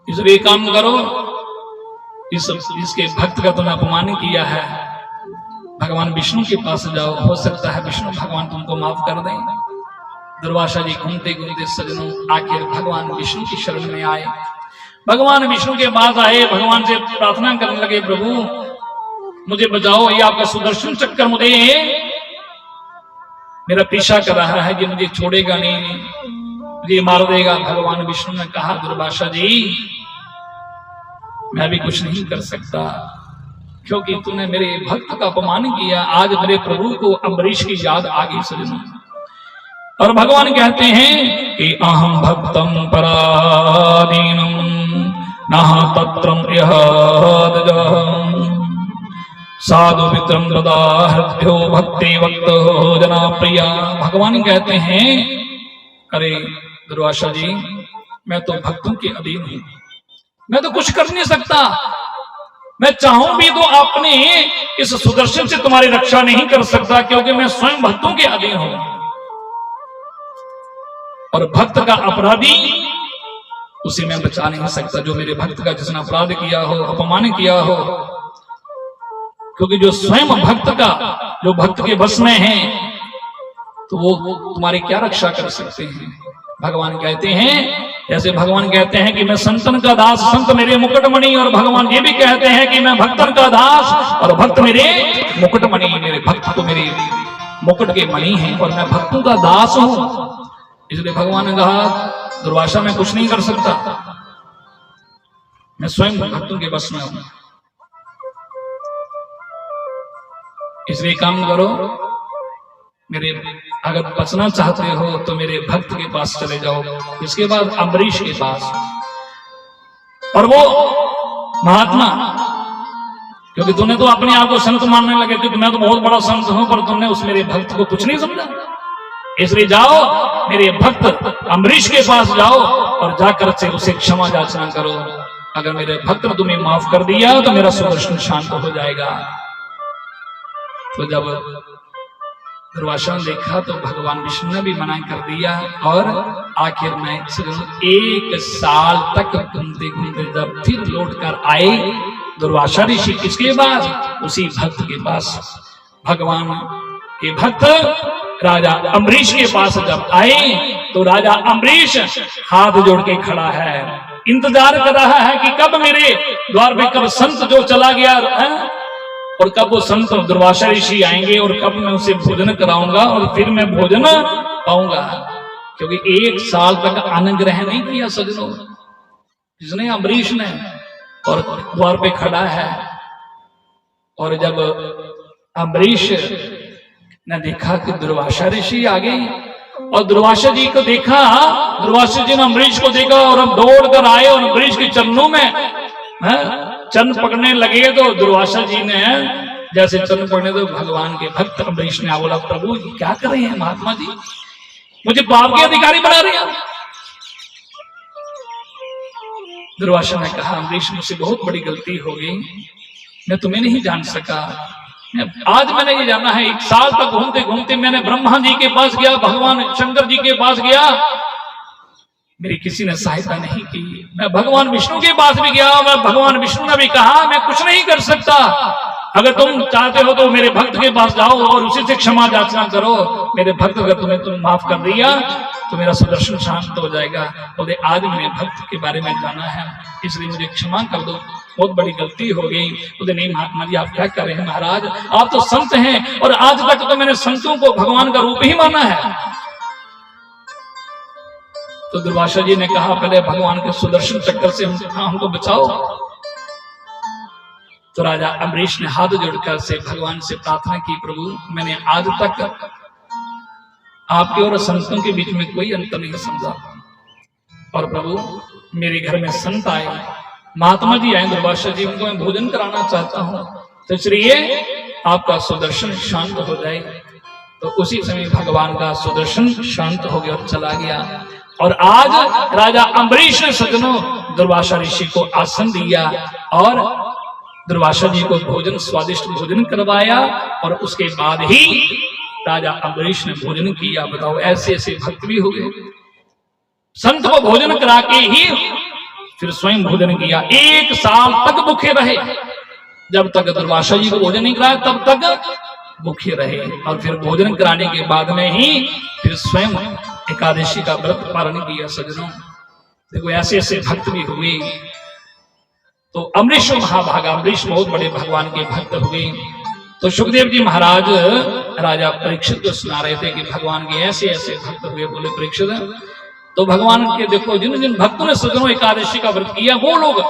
इसलिए काम करो, इसके भक्त का तूने अपमान किया है, भगवान विष्णु के पास जाओ, हो सकता है विष्णु भगवान तुमको माफ कर दें। दुर्वासा जी घूमते घूमते सजनों आखिर भगवान विष्णु की शरण में आए। भगवान विष्णु के पास आए, भगवान से प्रार्थना करने लगे प्रभु मुझे बचाओ, ये आपका सुदर्शन चक्कर मुझे मेरा पीछा कर रहा है, ये मुझे छोड़ेगा नहीं, मुझे मार देगा। भगवान विष्णु ने कहा दुर्वासा जी मैं भी कुछ नहीं कर सकता, क्योंकि तूने मेरे भक्त का अपमान किया। आज मेरे प्रभु को अम्बरीश की याद आ गई सजनों। और भगवान कहते हैं कि अहम भक्तम पराधीनम नहा तत्रम साधु मित्रम हृदयो भक्ति वक्त जना प्रिया। भगवान कहते हैं अरे दुर्वासा जी मैं तो भक्तों के अधीन हूं, मैं तो कुछ कर नहीं सकता। मैं चाहूं भी तो अपने इस सुदर्शन से तुम्हारी रक्षा नहीं कर सकता, क्योंकि मैं स्वयं भक्तों के अधीन हूं। और भक्त का अपराधी उसे मैं बचा नहीं सकता। जो मेरे भक्त का जिसने अपराध किया हो, अपमान किया हो, क्योंकि जो स्वयं भक्त का, जो भक्त के बस में है, तो वो तुम्हारी क्या रक्षा कर सकते हैं। भगवान कहते हैं, जैसे भगवान कहते हैं कि मैं संतन का दास, संत मेरे मुकुटमणि, और भगवान ये भी कहते हैं कि मैं भक्तन का दास और भक्त मेरे मुकुटमणि। मेरे भक्त तो मेरे मुकुट के मणि हैं और मैं भक्तों का दास हूं। इसलिए भगवान ने कहा, दुर्वासा मैं कुछ नहीं कर सकता, मैं स्वयं भक्तों के बस में हूं। इसलिए काम करो, मेरे अगर बचना चाहते हो तो मेरे भक्त के पास चले जाओ। इसके बाद अम्बरीश के पास, और वो महात्मा, क्योंकि तुमने तो अपने आप को संत मानने लगे, क्योंकि मैं तो बहुत बड़ा संत हूं, पर तुमने उस मेरे भक्त को कुछ नहीं समझा। इसलिए जाओ, मेरे भक्त अम्बरीश के पास जाओ और जाकर से उसे क्षमा याचना करो। अगर मेरे भक्त ने तुम्हें माफ कर दिया तो मेरा सुदर्शन शांत हो जाएगा। तो जब दुर्वासा ने देखा तो भगवान विष्णु ने भी मना कर दिया, और आखिर में 1 साल तक घूमते घूमते जब फिर लौट कर आए दुर्वासा ऋषि, किसके पास? उसी भक्त के पास। भगवान के भक्त राजा अम्बरीश के पास जब आए तो राजा अम्बरीश हाथ जोड़ के खड़ा है, इंतजार कर रहा है कि कब मेरे द्वार पे, कब संत जो चला गया है, और कब वो संत दुर्वासा ऋषि आएंगे और कब मैं उसे भोजन कराऊंगा और फिर मैं भोजन पाऊंगा। क्योंकि 1 साल तक अन्न ग्रहण नहीं किया सजनों जिसने, अम्बरीश ने, और द्वार पे खड़ा है। और जब अम्बरीश ने देखा कि दुर्वासा ऋषि आ गए, और दुर्वासा जी को देखा, दुर्वासा जी ने अम्बरीश को देखा और अब दौड़ कर आए और अम्बरीश के चरणों में चरण पकड़ने लगे। तो दुर्वासा जी ने जैसे चरण पकड़ने, तो भगवान के भक्त अम्बरीश ने बोला, प्रभु क्या कर रहे हैं महात्मा जी, मुझे पाप के अधिकारी बना रहे हैं। दुर्वासा ने कहा, अम्बरीश मुझसे बहुत बड़ी गलती हो गई, मैं तुम्हें नहीं जान सका। आज मैंने ये जाना है, 1 साल तक घूमते घूमते मैंने ब्रह्मा जी के पास गया, भगवान शंकर जी के पास गया, मेरी किसी ने सहायता नहीं की। मैं भगवान विष्णु के पास भी गया, मैं भगवान विष्णु ने भी कहा मैं कुछ नहीं कर सकता। अगर तुम चाहते हो तो मेरे भक्त के पास जाओ और उसी से क्षमा याचना करो। मेरे भक्त अगर तुम माफ कर दिया तो मेरा सुदर्शन शांत हो जाएगा। बोले आज मेरे भक्त के बारे में जाना है, इसलिए मुझे क्षमा कर दो, बहुत बड़ी गलती हो गई। बोले नहीं महात्मा जी, आप क्या कर रहे हैं महाराज, आप तो संत हैं और आज तक तो मैंने संतों को भगवान का रूप ही माना है। तो दुर्वासा जी ने कहा, पहले भगवान के सुदर्शन चक्र से हमको बचाओ। तो राजा अम्बरीश ने हाथ जोड़कर से भगवान से प्रार्थना की, प्रभु मैंने आज तक आपके और संतों के बीच में कोई अंतर नहीं समझा, और प्रभु मेरे घर में संत आए, महात्मा जी आए, दुर्वासा जी, उनको मैं भोजन कराना चाहता हूं, तो इसलिए आपका सुदर्शन शांत हो जाए। तो उसी समय भगवान का सुदर्शन शांत हो गया और चला गया। और आज राजा अम्बरीश ने सज्जनों दुर्वासा ऋषि को आसन दिया और दुर्वासा जी को भोजन, स्वादिष्ट भोजन करवाया, और उसके बाद ही राजा अम्बरीश ने भोजन किया। बताओ, ऐसे ऐसे भक्त भी हो गए, संत को भोजन करा के ही फिर स्वयं भोजन किया। 1 साल तक भूखे रहे, जब तक दुर्वासा जी को भोजन नहीं कराया तब तक भूखे रहे, और फिर भोजन कराने के बाद में ही फिर स्वयं एकादशी का व्रत पालन किया। सज्जनों देखो, ऐसे ऐसे भक्त भी हुए। तो अम्बरीश महाभागा, अम्बरीश बहुत बड़े भगवान के भक्त हुए। तो सुखदेव जी महाराज राजा परीक्षित को सुना रहे थे कि भगवान के ऐसे ऐसे भक्त हुए। बोले परीक्षित, तो भगवान के देखो जिन जिन भक्तों ने सज्जनों एकादशी का व्रत किया, वो लोग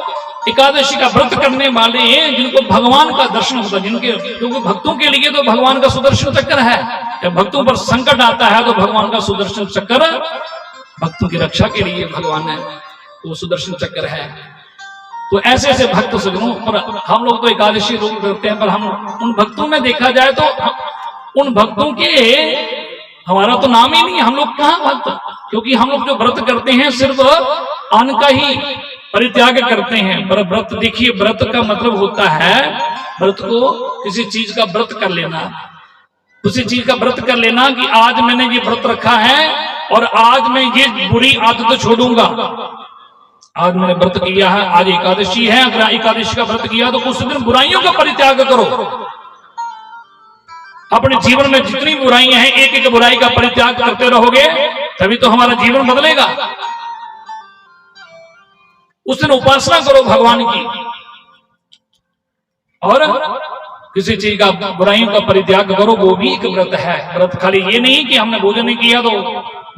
एकादशी का व्रत करने वाले हैं जिनको भगवान का दर्शन होता है, जिनके, क्योंकि भक्तों के लिए तो भगवान का सुदर्शन चक्र है। जब भक्तों पर संकट आता है तो भगवान का सुदर्शन चक्र भक्तों की रक्षा के लिए भगवान है, वो सुदर्शन चक्र है। तो ऐसे ऐसे भक्त सज्जनों, पर हम लोग तो एकादशी रोग करते हैं, पर हम उन भक्तों में देखा जाए तो उन भक्तों के हमारा तो नाम ही नहीं है। हम लोग कहाँ भक्त, क्योंकि हम लोग जो व्रत करते हैं सिर्फ अन्न का ही परित्याग करते हैं। पर व्रत देखिए, व्रत का मतलब होता है व्रत को किसी चीज का व्रत कर लेना, उसी चीज का व्रत कर लेना कि आज मैंने ये व्रत रखा है और आज मैं ये बुरी आदत छोड़ूंगा। आज मैंने व्रत किया है, आज एकादशी है, अगर एकादशी का व्रत किया तो उस दिन बुराइयों का परित्याग करो। अपने जीवन में जितनी बुराइयां हैं एक एक बुराई का परित्याग करते रहोगे तभी तो हमारा जीवन बदलेगा। उस दिन उपासना करो भगवान की, और किसी चीज का बुराइयों का परित्याग करो, वो भी एक व्रत है। व्रत खाली ये नहीं कि हमने भोजन नहीं किया तो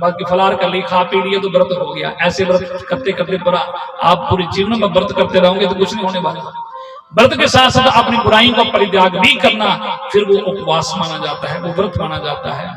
बाकी फलार कर ली, खा पी लिया तो व्रत हो गया। ऐसे व्रत करते करते पूरा आप पूरे जीवन में व्रत करते रहोगे तो कुछ नहीं होने वाला। व्रत के साथ साथ अपनी बुराइयों का परित्याग भी करना, फिर वो उपवास माना जाता है, वो व्रत माना जाता है।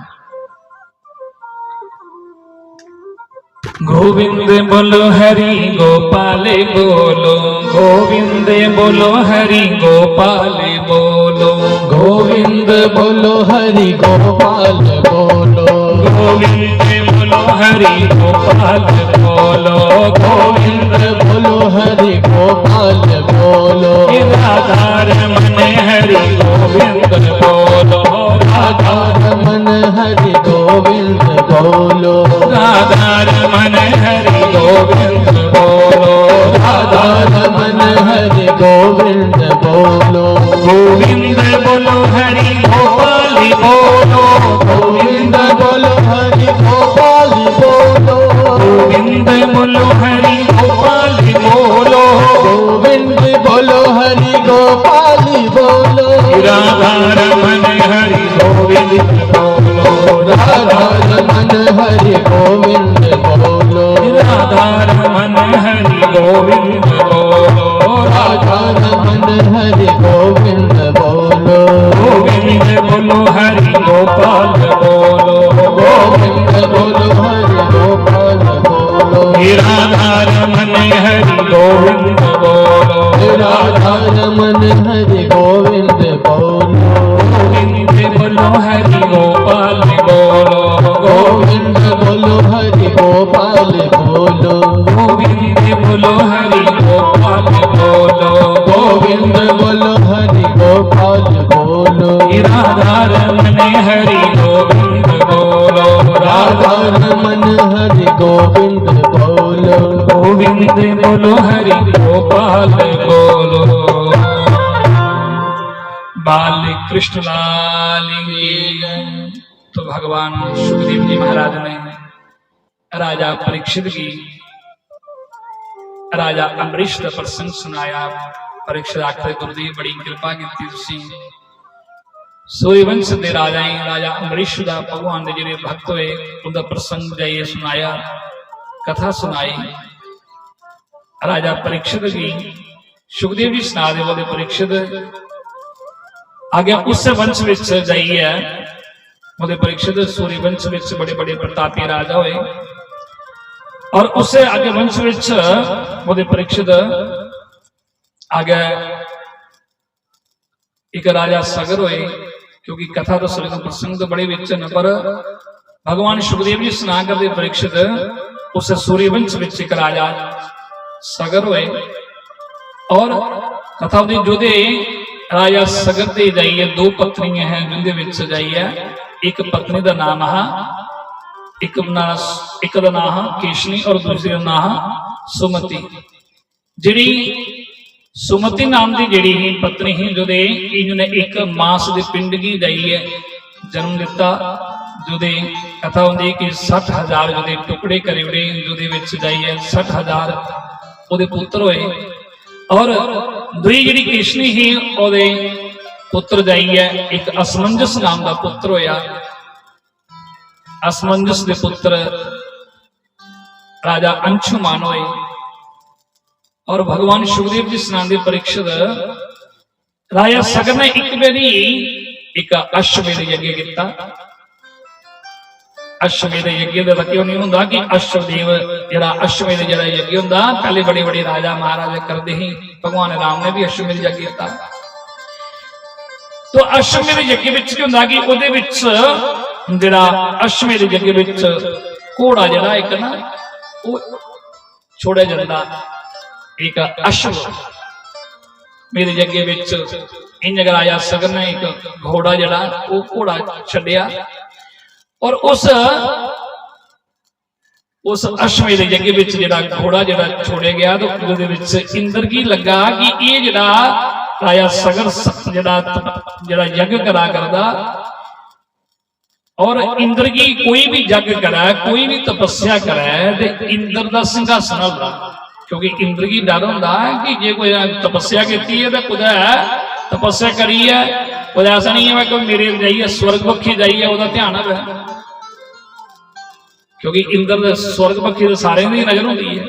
गोविंद बोलो हरि गोपाल बोलो, गोविंद बोलो हरि गोपाल बोलो, गोविंद बोलो हरि गोपाल बोलो, गोविंद बोलो हरि गोपाल बोलो, गोविंद बोलो हरि गोपाल बोलो, राधा रमन हरि गोविंद बोलो, राधा रमन हरि गोविंद बोलो, राधा रमन हरि गोविंद बोलो, राधा रमन हरि गोविंद बोलो, गोविंद बोलो हरि गोपाल बोलो, गोविंद बोलो हरि गोपाल बोलो, गोविंद बोलो हरि गोपाल बोलो, गोविंद बोलो हरि गोपाल बोलो, राधा रमन हरि गोविंद बोलो, राधा रमन हरि गोविंद बोलो, राधा रमन हरि गोविंद बोलो, राधा रमन हरि गोविंद बोलो, गोविंद बोलो हरि गोपाल बोलो, गोविंद बोलो हरि गोपाल बोलो, राधा रमन हरि गोविंद बोलो, राधा रमन हरि गोविंद बोलो, गोविंद बोलो हरि गोपाल बोलो, गोविंद बोलो हरि गोपाल बोलो, गोविंद बोलो हरि गोपाल बोलो, गोविंद बोलो हरि गोपाल बोलो, राधा रमन हरि गोविंद बोलो, राधा रमन हरि गोविंद बोलो, गोविंद बोलो हरि गोपाल बोलो। बाल कृष्ण लाल की जय। तो भगवान सुखदेव जी महाराज ने राजा परीक्षित की राजा अम्बरीश का प्रसंग सुनाया। परीक्षित आखिर गुरुदेव बड़ी कृपा की तुसी सूर्यवंश के राजा अम्बरीश का भगवान के जिहड़े भक्त हुए उनका प्रसंग जाइए सुनाया, कथा सुनाई। राजा परीक्षित जी सुखदेव जी सुना दे बोले परीक्षित आगे उस वंश विच जाइए बोले परीक्षित सूर्य वंश विच बड़े बड़े प्रतापी राजा हुए और उससे आगे वंश विच बोले परीक्षित आगे एक राजा सगर हुए। क्योंकि कथा तो सुने प्रसंग तो बड़े विच न, पर भगवान सुखदेव जी सुना करते परीक्षित उस सूर्यवंश विच एक राजा सगर हुए और कथा दी जोदे राजा सगर ते जाइए दो पत्नियां हैं जिंदे विच जाइए एक पत्नी का नाम है एक का नाम है केशनी और दूसरी का नाम है सुमति। जिहड़ी सुमति नाम की जिहड़ी ही पत्नी ही जोदे इन्होंने एक मास के पिंड की जाइए जन्म दिता। जोदे कथा होंदी कि 60,000 जोदे टुकड़े करे उड़े जोदे विच जाइए 60,000 ओदे पुत्र होए और दुई जिहड़ी केशनी ही ओदे पुत्र जाइए एक असमंजस नाम का पुत्र होया। असमंजस के पुत्र राजा अंशुमान होए और भगवान सुखदेव जी सुनाते परीक्षित राजा सगर ने एक बारी एक अश्वमेध यज्ञ किया। अश्वमेध यज्ञ का क्यों नहीं होंगे कि अश्वदेव जरा अश्वमेध जरा यज्ञ होंगे पहले बड़े बड़े राजा महाराजा करते ही भगवान राम ने भी अश्वमेध यज्ञ किया। तो अश्वमेध यज्ञ कि जरा अश्वमेध यज्ञ घोड़ा जरा एक ना वो छोड़ा जाता एक अश्व मेरे यज्ञ इन राजा सगर ने एक घोड़ा जरा वो घोड़ा छड़िया और उस अश्वमेध यज्ञ विच जिहड़ा घोड़ा जिहड़ा छोड़े गया तो ਉਹਦੇ ਵਿੱਚ इंद्र की लगा कि ये जिहड़ा राजा सगर जिहड़ा यज्ञ करा करदा और इंद्र की कोई भी यज्ञ करा कोई भी तपस्या करा तो इंद्र का सिंघासन होगा क्योंकि इंद्र की डर होंदा है कि जे कोई तपस्या की है तो कुछ तपस्या करी है कुछ ऐसा नहीं है मैं कोई मेरे जाइए स्वर्ग पक्षी जाइए वह ध्यान है क्योंकि इंद्र स्वर्ग पक्षी तो सारे की नजर होती है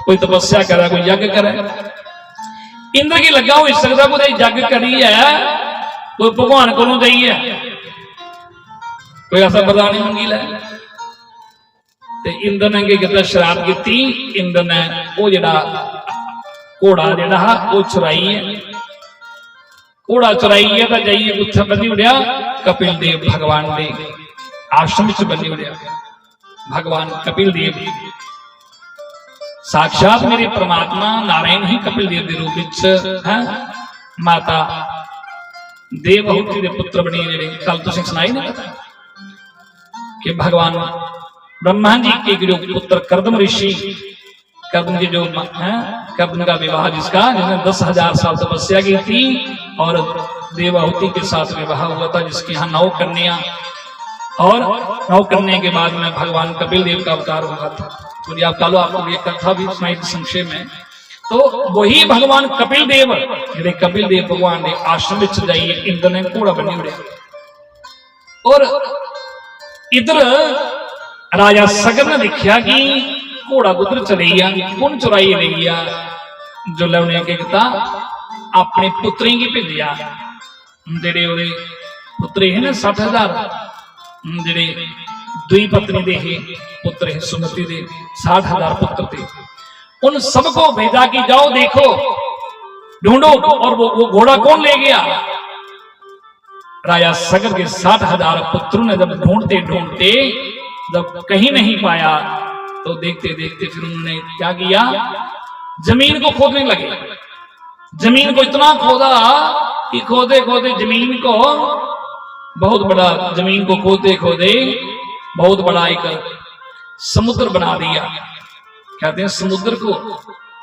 कोई तपस्या करे कोई यज्ञ करे इंद्र की लगा हो सकता कोई यज्ञ करी है कोई भगवान को जाइए कोई ऐसा वरदान मंगी लै ते इंद्र ने की किया शराब की इंद्र ने वो जिहड़ा घोड़ा जिहड़ा वो चुराई है घोड़ा चुराई है तो जाइए उत्थे बनी उड़िया कपिल देव भगवान के आश्रम च बनी उड़िया भगवान कपिल देव साक्षात मेरे परमात्मा नारायण ही कपिल देव के रूप है माता देवहूति के पुत्र बने जिहड़े कल तुसीं सुनाई ना कि भगवान ब्रह्मा जी के जो पुत्र कर्दम ऋषि कर्दम जी जो है कर्दम का विवाह जिसका जिसने 10,000 साल तपस्या की थी और देवहूति के साथ विवाह हुआ था जिसके यहाँ 9 कन्या और 9 करने के बाद में भगवान कपिल देव का अवतार हुआ था तो आप कल आपको ये कथा भी सुनाई थी संक्षेप में तो वही भगवान कपिल देव जिहड़े कपिल देव भगवान ने आश्रम में जाइए इंद्र ने घोड़ा बनी उड़िया और इधर राजा सगर ने देखा कि घोड़ा उधर चले गया कौन चुराई ले गया जो उन्हें क्या किया अपने पुत्री की भेजा जेडे वो पुत्री है ना 60,000 जेडे दुई पत्नी दे पुत्र है सुमति दे 60,000 पुत्र थे उन सबको भेजा कि जाओ देखो ढूंढो और वो घोड़ा कौन ले गया राजा सगर के 60,000 पुत्रों ने जब ढूंढते ढूंढते जब कहीं नहीं पाया तो देखते देखते फिर उन्होंने क्या किया जमीन को खोदने लगे जमीन को इतना खोदा कि खोदे खोदे जमीन को बहुत बड़ा जमीन को खोदे खोदे बहुत बड़ा एक समुद्र बना दिया कहते हैं समुद्र को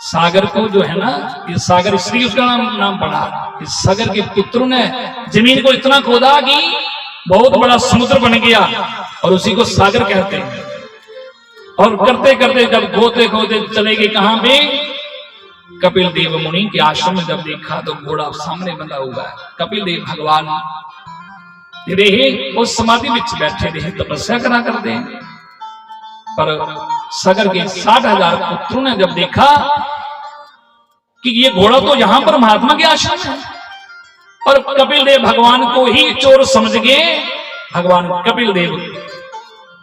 सागर को जो है ना ये सागर इसलिए उसका नाम पड़ा इस सागर के पुत्रों ने जमीन को इतना खोदा कि बहुत बड़ा समुद्र बन गया और उसी को सागर कहते हैं और करते करते जब खोदते खोदते चले गए कहां पे कपिल देव मुनि के आश्रम में जब देखा तो घोड़ा सामने बंधा हुआ है कपिल देव भगवान रहे उस समाधि में बैठे रहे तपस्या करा करते हैं पर सागर के 60,000 पुत्रों ने जब देखा कि ये घोड़ा तो यहां पर महात्मा के आश्रम है और कपिल देव भगवान को ही चोर समझ गए भगवान कपिल देव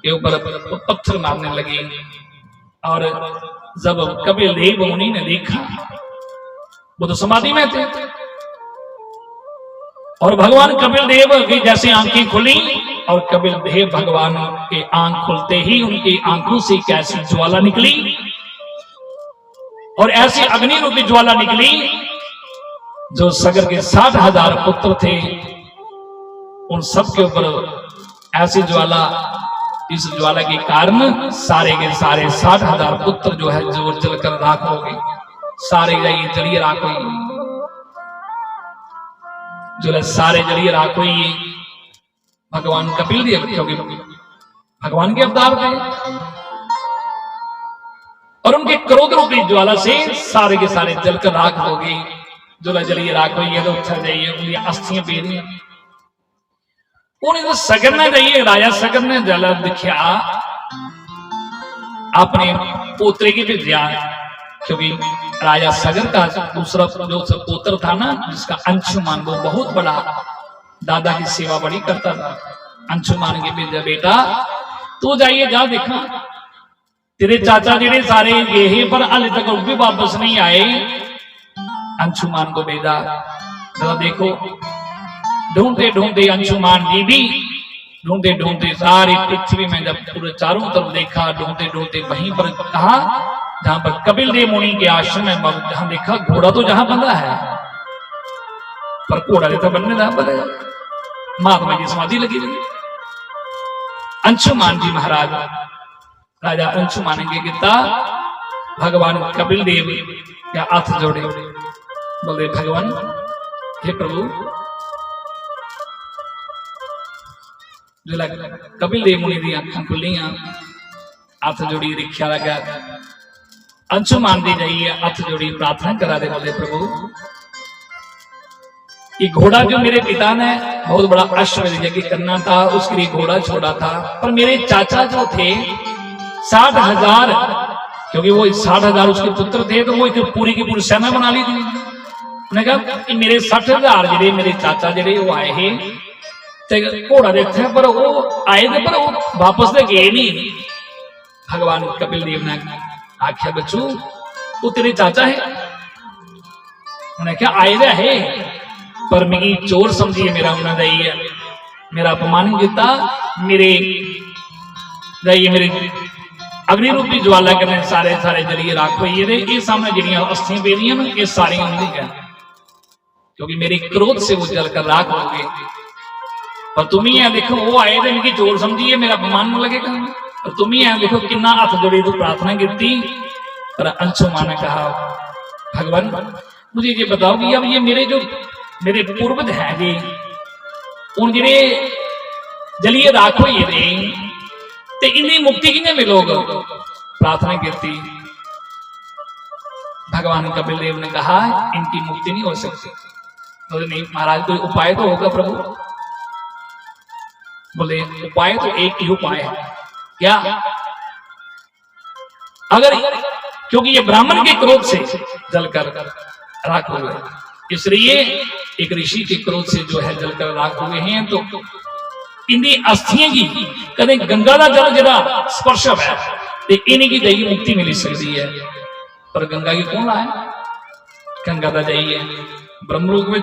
के ऊपर पत्थर मारने लगे और जब कपिल देव मुनि ने देखा वो तो समाधि में थे और भगवान कपिल देव की जैसे आंखें खुली और कपिल देव भगवान के आंख खुलते ही उनकी आंखों से एक ऐसी ज्वाला निकली और ऐसी अग्नि रूपी ज्वाला निकली जो सागर के 60,000 पुत्र थे उन सब के ऊपर ऐसी ज्वाला इस ज्वाला के कारण सारे के सारे 60,000 पुत्र जो है जो जलकर राख हो गए सारे जाइए जलिए राख हुई जो सारे जलिए राख हुई भगवान कपिल देव क्योंकि भगवान के अवतार थे और उनके क्रोध रूपी ज्वाला से सारे के सारे जलकर राख हो गए जो जलिए राख हुई है तो उठा जाइए उनकी अस्थियां पी रही उन्हें तो सगर ने जाइए राजा सगर ने जल दिखा अपने पोतरे की भेजा क्योंकि राजा सगर का दूसरा जो पुत्र था ना जिसका अंशुमान वो बहुत बड़ा दादा की सेवा बड़ी करता था अंशुमान के भेजा बेटा तू जाइए जा देखा तेरे चाचा जेडे सारे गए पर हाले तक भी वापस नहीं आए अंशुमान को भेजा जरा देखो ढूंढते ढूंढते अंशुमान जी भी ढूंढते ढूंढते सारी पृथ्वी में जब पूरे चारों तरफ देखा ढूंढते ढूंढते वहीं पर कहा जहां पर कपिल देव मुनि के आश्रम में जहां देखा घोड़ा तो जहां बंधा है पर घोड़ा जैसा बनने था बंधा महात्मा जी समाधि लगी रही अंशुमान जी महाराज राजा अंशुमान के किता भगवान कपिल देव या हाथ जोड़े बोले भगवान हे प्रभु जो कपिल देव मुनि दी अखां खुलियां हाथ जोड़ी रिख्या लगा अंशुमान दी जाइए हाथ जोड़ी प्रार्थना करा दे बोले प्रभु ये घोड़ा जो मेरे पिता ने बहुत बड़ा अश्वमेध यज्ञ करना था उसके लिए घोड़ा छोड़ा था पर मेरे चाचा जो थे 60,000 क्योंकि वो 60,000 उसके पुत्र थे तो वो पूरी की पूरी सेना बना ली थी। उन्होंने कहा कि मेरे 60,000 जेडे मेरे चाचा जेडे वो आए हैं ते घोड़ा देते पर वो आए थे पर वो वापस तो गए नहीं। भगवान कपिल देव ने आख्या बच्चू वो तेरे चाचा है। उन्हें क्या आए है पर मेरी चोर समझिए मेरा उन्हें दई है मेरा अपमान किया मेरे दई मेरे अग्नि रूपी ज्वाला करने सारे सारे जरिए राख हुई है ये सामने जड़ियां अस्थियां पेदियां ये सारियां उन्हीं का क्योंकि मेरे क्रोध से वो जलकर राख हो गए। पर तुम ही है देखो वो आए थे मेरी चोर समझिए मेरा अपमान न लगेगा और तुम ही है देखो कितना हाथ जोड़ी तो प्रार्थना की। पर अंशुमान ने कहा भगवान मुझे ये बताओ कि अब ये मेरे पूर्वज है जी उन जेडे जलिए राख हुई थे ते इन्हीं मुक्ति किने मिलोग प्रार्थना की। भगवान कपिल देव ने कहा इनकी मुक्ति नहीं हो सकती। बोले नहीं महाराज कोई उपाय तो होगा प्रभु। बोले उपाय तो एक ही उपाय है क्या अगर क्योंकि ये ब्राह्मण के क्रोध से जलकर राख हो गए इसलिए एक ऋषि के क्रोध से जो है जलकर राख हुए हैं तो इन्हीं अस्थियां की कदे गंगा का जल जरा स्पर्श है तो इन्हीं की जाइए मुक्ति मिल सकती है। पर गंगा की कौन आए गंगा का जाइए ब्रह्मलोक में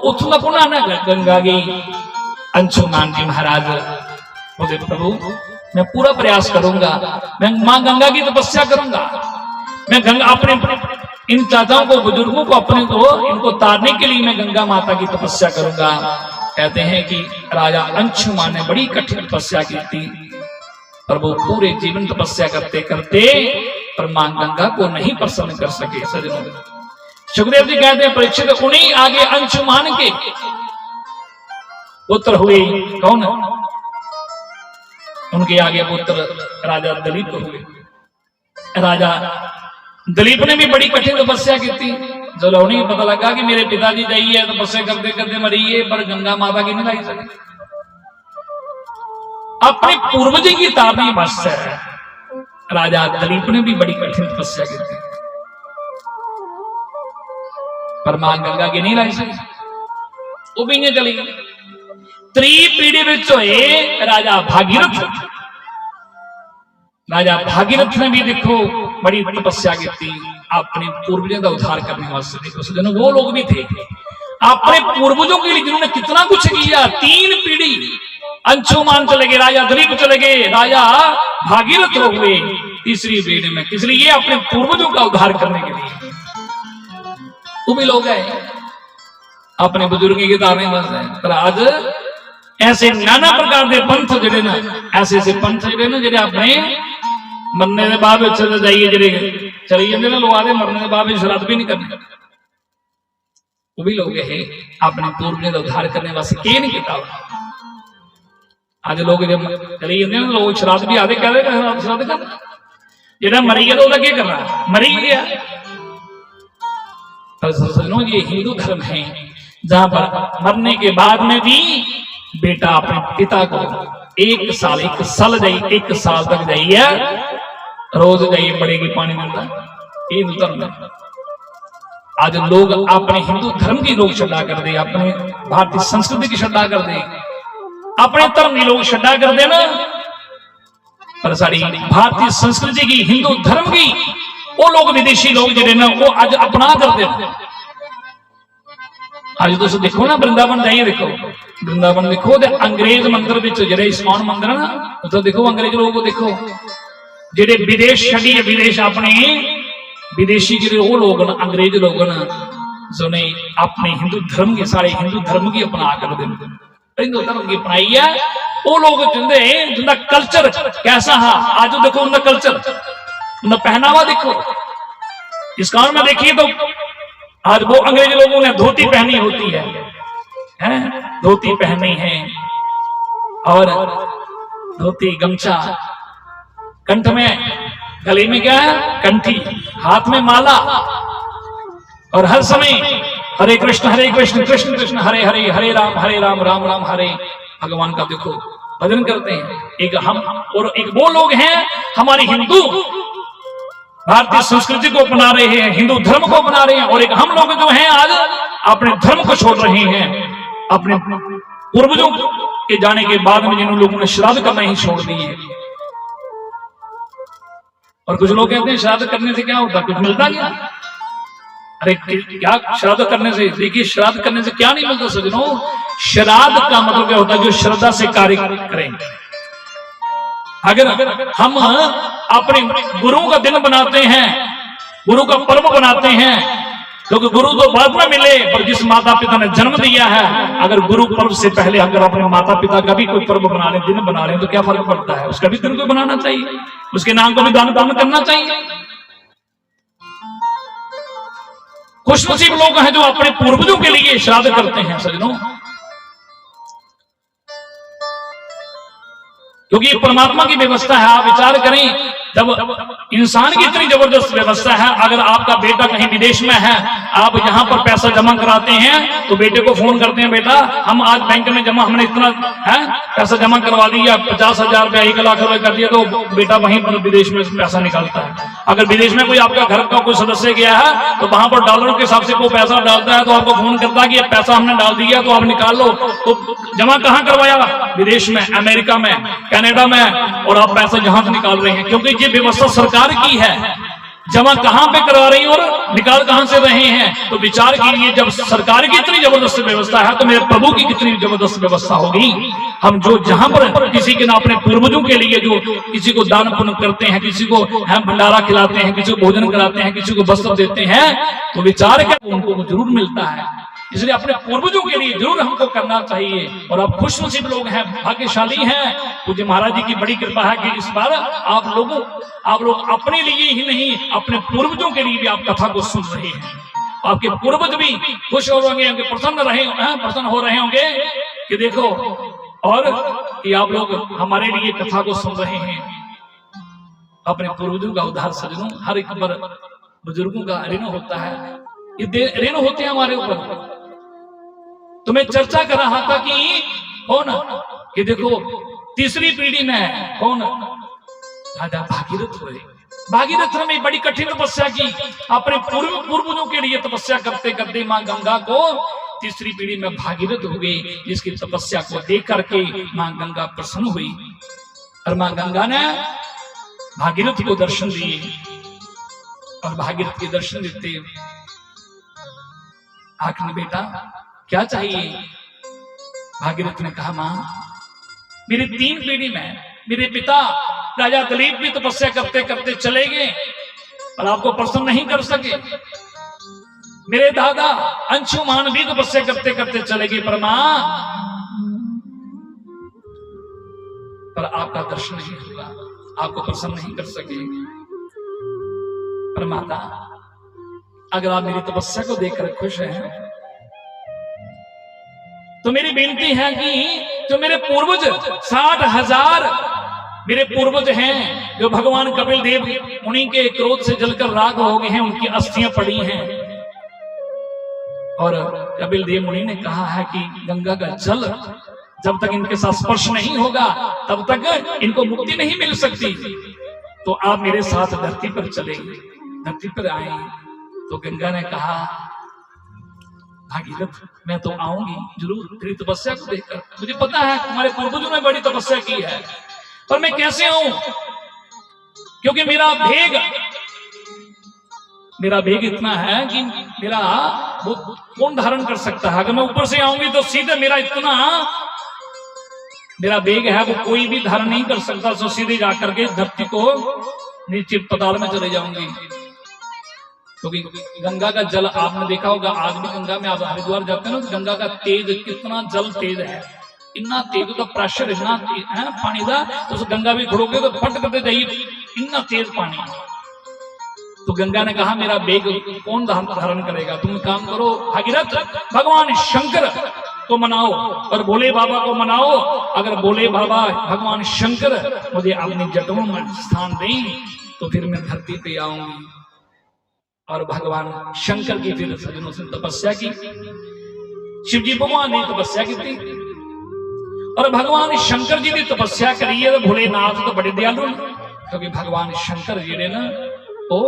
उथला कौन आना गंगा की। अंशुमान जी महाराज बोले प्रभु मैं पूरा प्रयास करूंगा मैं मां गंगा की तपस्या करूंगा मैं गंगा अपने इन चाचाओं को बुजुर्गों को अपने को इनको तारने के लिए मैं गंगा माता की तपस्या करूंगा। कहते हैं कि राजा अंशुमान ने बड़ी कठिन तपस्या की थी पर वो पूरे जीवन तपस्या करते करते पर मां गंगा को नहीं प्रसन्न कर सके। सजनों सुखदेव जी कहते हैं परीक्षित उन्हीं आगे अंशुमान के पुत्र हुए कौन उनके आगे पुत्र राजा दलीप हुए। राजा दलीप ने भी बड़ी कठिन तपस्या की थी जो उन्हें पता लगा कि मेरे पिताजी जाइए तपस्या करते करते मरिए पर गंगा माता की नहीं लाई सके। अपने पूर्वज की ताबी बस है राजा दलीप ने भी बड़ी कठिन तपस्या की थी पर मां गंगा की नहीं लाई सकी वो भी नहीं चली गई। त्री पीढ़ी में होए राजा भागीरथ ने भी देखो बड़ी तपस्या की थी अपने पूर्वजों का उद्धार करने वास्ते। देखो सज्जनों वो लोग भी थे अपने पूर्वजों के लिए जिन्होंने कितना कुछ किया। 3 पीढ़ी अंशुमान चले गए राजा दलीप चले गए राजा भागीरथ हो गए तीसरी पीढ़ी में किस लिए अपने पूर्वजों का उद्धार करने के लिए वो भी लोग आए अपने बुजुर्गों के तारने वास्ते। पर आज ऐसे नाना प्रकार के पंथ जेडे ना ऐसे पंथ जेडे ना जेडे अपने मरने के बाद चले जाइए जेडे चली जाते ना लोग आते मरने के बाद श्राद्ध भी नहीं करने वो भी लोग है अपने पूर्वजों का उद्धार करने वास्ते के नहीं किया। आज लोग जब चली जाते ना लोग श्राद्ध भी आते कह रहे श्राद्ध कर जेड़ा मरी गया तो क्या करना मरी गया। पर सुनो ये हिंदू धर्म है जहां पर मरने के बाद में भी बेटा अपने पिता को 1 साल तक जाइए रोज जाइए पड़ेगी पानी मिलता हिंदू धर्म में। आज लोग अपने हिंदू धर्म की लोग छड्डा कर दे अपने भारतीय संस्कृति की छड्डा कर दे अपने धर्म की लोग छड्डा कर दे ना पर सारी भारतीय संस्कृति की हिंदू धर्म की वो लोग विदेशी लोग जो ना वो आज अपना करते हैं। आज तुम देखो ना वृंदावन जाइए देखो वृंदावन देखो अंग्रेज मंदिर जो इस्कॉन मंदिर है ना उधर देखो अंग्रेज लोगों को देखो जेडे विदेश छड़ी विदेश अपने विदेशी जो वो लोग ना अंग्रेज लोग ना जो ने अपने हिंदू धर्म के सारे हिंदू धर्म की अपना कर दे हिंदू धर्म की अपनाई है वो लोग जिंदा कल्चर कैसा है आज देखो, उनका कल्चर उनका पहनावा देखो। इस कारण में देखिए तो आज वो अंग्रेज लोगों ने धोती पहनी होती है, धोती पहनी है और धोती गमछा, कंठ में गले में क्या है कंठी, हाथ में माला, और हर समय हरे कृष्ण कृष्ण कृष्ण हरे हरे, हरे राम राम राम हरे। भगवान का देखो भजन करते हैं। एक हम और एक वो लोग हैं हमारी हिंदू भारतीय संस्कृति को अपना रहे हैं, हिंदू धर्म को अपना रहे हैं, और एक हम लोग जो हैं आज अपने धर्म को छोड़ रहे हैं, अपने पूर्वजों के जाने के बाद में जिन लोगों ने श्राद्ध करना ही छोड़ दिए। और कुछ लोग कहते हैं श्राद्ध करने से क्या होता, कुछ मिलता क्या? अरे क्या श्राद्ध करने से, देखिए श्राद्ध करने से क्या नहीं मिलता सज्जनों। श्राद्ध का मतलब क्या होता है, जो श्रद्धा से कार्य करें। अगर हम अपने गुरुओं का दिन बनाते हैं, गुरु का पर्व बनाते हैं, क्योंकि गुरु तो बाद में मिले, पर जिस माता पिता ने जन्म दिया है, अगर गुरु पर्व से पहले अगर अपने माता पिता का भी कोई पर्व बना ले, दिन बना ले, तो क्या फर्क पड़ता है? उसका भी दिन को बनाना चाहिए, उसके नाम को भी दान करना चाहिए। खुशनसीब लोग हैं जो अपने पूर्वजों के लिए श्राद्ध करते हैं सज्जनों, क्योंकि ये परमात्मा की व्यवस्था है। आप विचार करें, जब इंसान की इतनी जबरदस्त व्यवस्था है, अगर आपका बेटा कहीं विदेश में है, आप यहाँ पर पैसा जमा कराते हैं तो बेटे को फोन करते हैं, बेटा हम आज बैंक में जमा, हमने इतना है पैसा जमा करवा दिया, 50,000 रुपया 1 लाख रुपए कर दिया, तो बेटा वहीं पर विदेश में पैसा निकालता है। अगर विदेश में कोई आपका घर का कोई सदस्य गया है तो वहां पर डॉलर के हिसाब से कोई पैसा डालता है, तो आपको फोन करता है कि पैसा हमने डाल दिया तो आप निकाल लो। तो जमा कहाँ करवाया? विदेश में, अमेरिका में, कनाडा में, और आप पैसा जहां से निकाल रहे हैं, क्योंकि ये व्यवस्था सरकार की है। जमा कहां पे करवा रही हैं और निकाल कहां से रहे हैं? तो विचार कीजिए, जब सरकार की इतनी जबरदस्त व्यवस्था है तो मेरे प्रभु की कितनी जबरदस्त व्यवस्था होगी। हम जो जहां पर किसी के ना अपने पूर्वजों के लिए जो किसी को दान पुण्य करते हैं, किसी को हम भंडारा खिलाते हैं, किसी को भोजन कराते हैं, किसी को वस्त्र देते हैं, तो विचार कर उनको जरूर मिलता है। इसलिए अपने पूर्वजों के लिए जरूर हमको करना चाहिए। और आप खुशनसीब लोग हैं, भाग्यशाली हैं। पूज्य महाराज जी की बड़ी कृपा है कि इस बार आप लोग अपने लिए ही नहीं, अपने पूर्वजों के लिए भी आप कथा को सुन रहे हैं। आपके पूर्वज भी खुश हो रहे होंगे, प्रसन्न हो रहे होंगे कि देखो, और कि आप लोग हमारे लिए कथा को सुन रहे हैं। अपने पूर्वजों का उद्धार सज्जनों, हर एक बार बुजुर्गों का ऋण होता है, ये ऋण होते हैं हमारे ऊपर। तो मैं चर्चा कर रहा था कि कौन, कि देखो तीसरी पीढ़ी में कौन, राजा भागीरथ हुए। भागीरथ ने बड़ी कठिन तपस्या की, अपने पूर्वजों के लिए तपस्या करते करते मां गंगा को तीसरी पीढ़ी में भागीरथ हो गई, जिसकी तपस्या को देख करके मां गंगा प्रसन्न हुई। और मां गंगा ने भागीरथ को दर्शन दिए, और भागीरथ के दर्शन देते आखिर बेटा क्या चाहिए? भागीरथ ने कहा, मां मेरी 3 पीढ़ी में मेरे पिता राजा दिलीप भी तपस्या करते करते चले गए और आपको प्रसन्न नहीं कर सके। मेरे दादा अंशुमान भी तपस्या करते करते चले गए, पर मां, पर आपका दर्शन नहीं हुआ, आपको प्रसन्न नहीं कर सके। पर माता, अगर आप मेरी तपस्या को देखकर खुश हैं तो मेरी बेनती है कि जो मेरे पूर्वज 60,000 मेरे पूर्वज हैं, जो भगवान कपिल देव उन्हीं के क्रोध से जलकर राख हो गए हैं, उनकी अस्थियां पड़ी हैं। और कपिल देव मुनि ने कहा है कि गंगा का जल जब तक इनके साथ स्पर्श नहीं होगा तब तक इनको मुक्ति नहीं मिल सकती। तो आप मेरे साथ धरती पर चले, धरती पर आए। तो गंगा ने कहा, भागीरथ मैं तो आऊंगी जरूर तेरी तपस्या को देखकर, मुझे पता है तुम्हारे पूर्वजों ने बड़ी तपस्या की है, पर मैं कैसे आऊं? क्योंकि मेरा भेग इतना है कि मेरा वो कौन धारण कर सकता है। अगर मैं ऊपर से आऊंगी तो सीधे मेरा भेग है वो कोई भी धारण नहीं कर सकता, तो सीधे जाकर के धरती को नीचे पताल में चले जाऊंगी। क्योंकि गंगा का जल आपने देखा होगा, आज भी गंगा में आप हरिद्वार जाते हैं ना, तो गंगा का तेज, कितना जल तेज है, इन्ना तेज तो प्रेशर इन्ना तेज है पानी का, तो गंगा भी खड़ोगे तो फट करते जाइए, इन्ना तेज पानी। तो गंगा ने कहा मेरा बेग कौन धारण करेगा, तुम काम करो भागीरथ, भगवान शंकर को मनाओ और भोले बाबा को मनाओ। अगर भोले बाबा भगवान शंकर मुझे अपनी जटों में स्थान दें तो फिर मैं धरती पे आऊंगी। और भगवान शंकर की फिर सजनों से तपस्या की, शिव जी भगवान ने तपस्या की थी और भगवान शंकर जी ने तपस्या करी है। तो भोलेनाथ तो बड़े दयालु ने, क्योंकि भगवान शंकर जी ने ना वो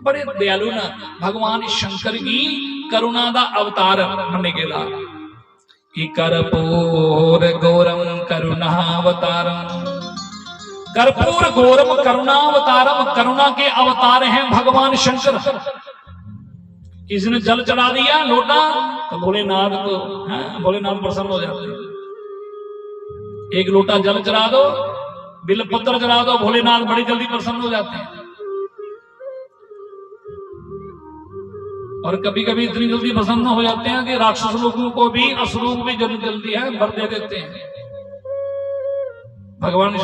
बड़े दयालु ना, भगवान शंकर की करुणा का अवतार मने गेला कि कर्पूर गौरम करुणावतारम, कर्पूर गौरम करुणावतारम, करुणा के अवतार हैं भगवान शंकर। किसी ने जल चढ़ा दिया लोटा तो भोलेनाथ को भोलेनाथ प्रसन्न हो जाते हैं। एक लोटा जल चढ़ा दो, बिलपत्र चढ़ा दो, भोलेनाथ बड़ी जल्दी प्रसन्न हो जाते हैं। और कभी कभी इतनी जल्दी प्रसन्न हो जाते हैं कि राक्षस लोगों को भी असुरों भी जल्दी है वर दे देते हैं। भगवान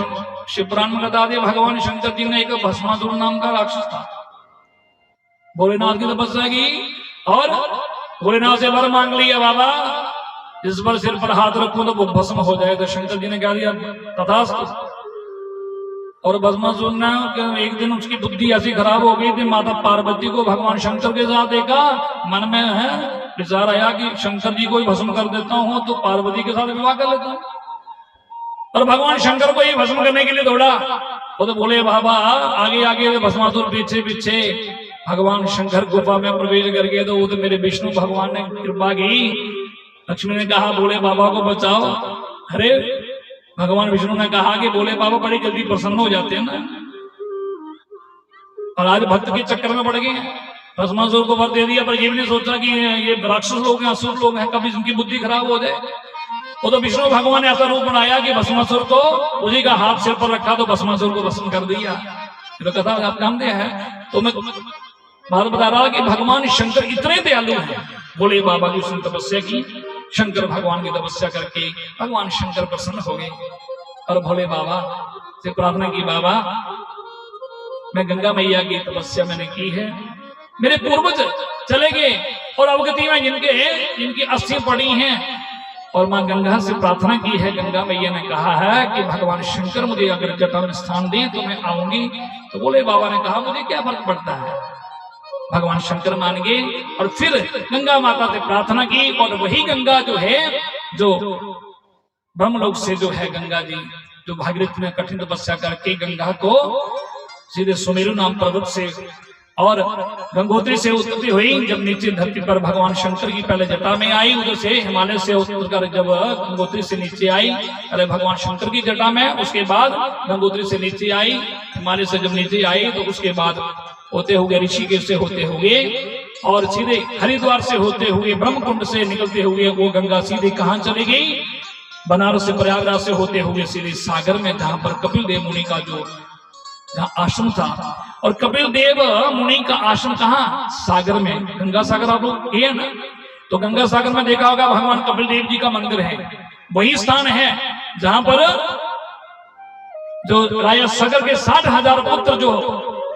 शिवपुराण में बता दिया, भगवान शंकर जी ने एक भस्मासुर नाम का राक्षस था, भोलेनाथ की तपस्या की और भोलेनाथ से वर मांग लिया, बाबा इस पर सिर पर हाथ रखो तो वो भस्म हो जाए। तो शंकर जी ने कह दिया तथास्तु। और भस्मासुर ने एक दिन उसकी बुद्धि ऐसी खराब हो गई थी, माता पार्वती को भगवान शंकर के साथ देखा, मन में है विचार आया कि शंकर जी को ही भस्म कर देता हूं तो पार्वती के साथ विवाह कर लेता हूं। और भगवान शंकर को ही भस्म करने के लिए दौड़ा। वो तो बोले बाबा आगे आगे, भस्मासुर पीछे पीछे। भगवान शंकर गुफा में प्रवेश कर गए तो वो तो मेरे विष्णु भगवान ने कृपा की। लक्ष्मी ने कहा बोले बाबा को बचाओ। अरे भगवान विष्णु ने कहा कि बोले बाबा बड़ी जल्दी प्रसन्न हो जाते हैं ना, और आज भक्त के चक्कर में पड़ गए। भस्मासुर को वर दे दिया, पर ये भी नहीं सोचा कि ये राक्षस लोग हैं, असुर लोग हैं, कभी उनकी बुद्धि खराब हो जाए। वो तो विष्णु भगवान ने ऐसा रूप बनाया कि भस्मासुर को उसी का हाथ सिर पर रखा तो भस्मासुर को भस्म कर दिया। तो कथा आप जानते हैं। तो मैं बात बता रहा कि भगवान शंकर इतने दयालु हैं। भोले बाबा की उसने तपस्या की, शंकर भगवान की तपस्या करके भगवान शंकर प्रसन्न हो गए और भोले बाबा से प्रार्थना की, बाबा मैं गंगा मैया की तपस्या मैंने की है, मेरे पूर्वज चले गए और अवगति में जिनकी अस्थियां पड़ी हैं, और मां गंगा से प्रार्थना की है। गंगा मैया ने कहा है कि भगवान शंकर मुझे अगर जटा में स्थान दें तो मैं आऊंगी। तो भोले बाबा ने कहा मुझे क्या फर्क पड़ता है। भगवान शंकर मान गए और फिर गंगा माता से प्रार्थना की, और वही गंगा जो है, जो ब्रह्मलोक से जो है गंगा जी, जो भागीरथ में कठिन तपस्या करके गंगा को सीधे सुमेरु नाम पर्वत से और गंगोत्री से उत्पत्ति हुई। जब नीचे धरती पर भगवान शंकर की पहले जटा में आई, उधर से हिमालय से उतरकर जब गंगोत्री से नीचे आई, पहले भगवान शंकर की जटा में, उसके बाद गंगोत्री से नीचे आई, हिमालय से जब नीचे आई तो उसके बाद होते हुए ऋषिकेश से होते हुए और सीधे हरिद्वार से होते हुए ब्रह्मकुंड से निकलते हुए वो गंगा सीधे कहां चली गई, बनारस से प्रयागराज से होते हुए सीधे सागर में, जहां पर कपिल देव मुनि का जो आश्रम था। और कपिल देव मुनि का आश्रम कहां? सागर में। गंगा सागर आप लोग ये है ना, तो गंगा सागर में देखा होगा भगवान कपिल देव जी का मंदिर है। वही स्थान है जहां पर जो राजा सागर के 60,000 पुत्र जो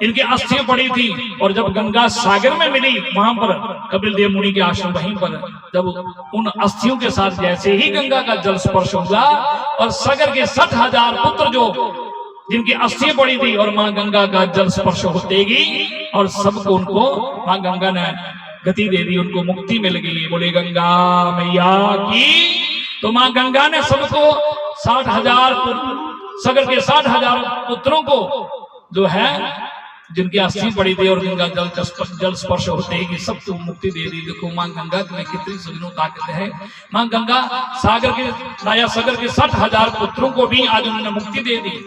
इनकी अस्थियां पड़ी थी, और जब गंगा सागर में मिली वहां पर कपिल देव मुनि के आश्रम वहीं पर, जब उन अस्थियों के साथ जैसे ही गंगा का जल स्पर्श हुआ और सागर के 60,000 पुत्र जो जिनकी अस्थियां पड़ी थी, और मां गंगा का जल स्पर्श होते ही और सबको उनको मां गंगा ने गति दे दी, उनको मुक्ति मिल गई। बोले गंगा मैया की। तो मां गंगा ने सबको 60,000 सागर के 60,000 पुत्रों को जो है जिनकी अस्थि पड़ी थी और गंगा जल स्पर्श होते ही सबको मुक्ति दे दी। देखो मां गंगा में कितनी सजनों ताकत है। मां गंगा सागर के राजा सागर के 60,000 पुत्रों को भी आज उन्होंने मुक्ति दे दी।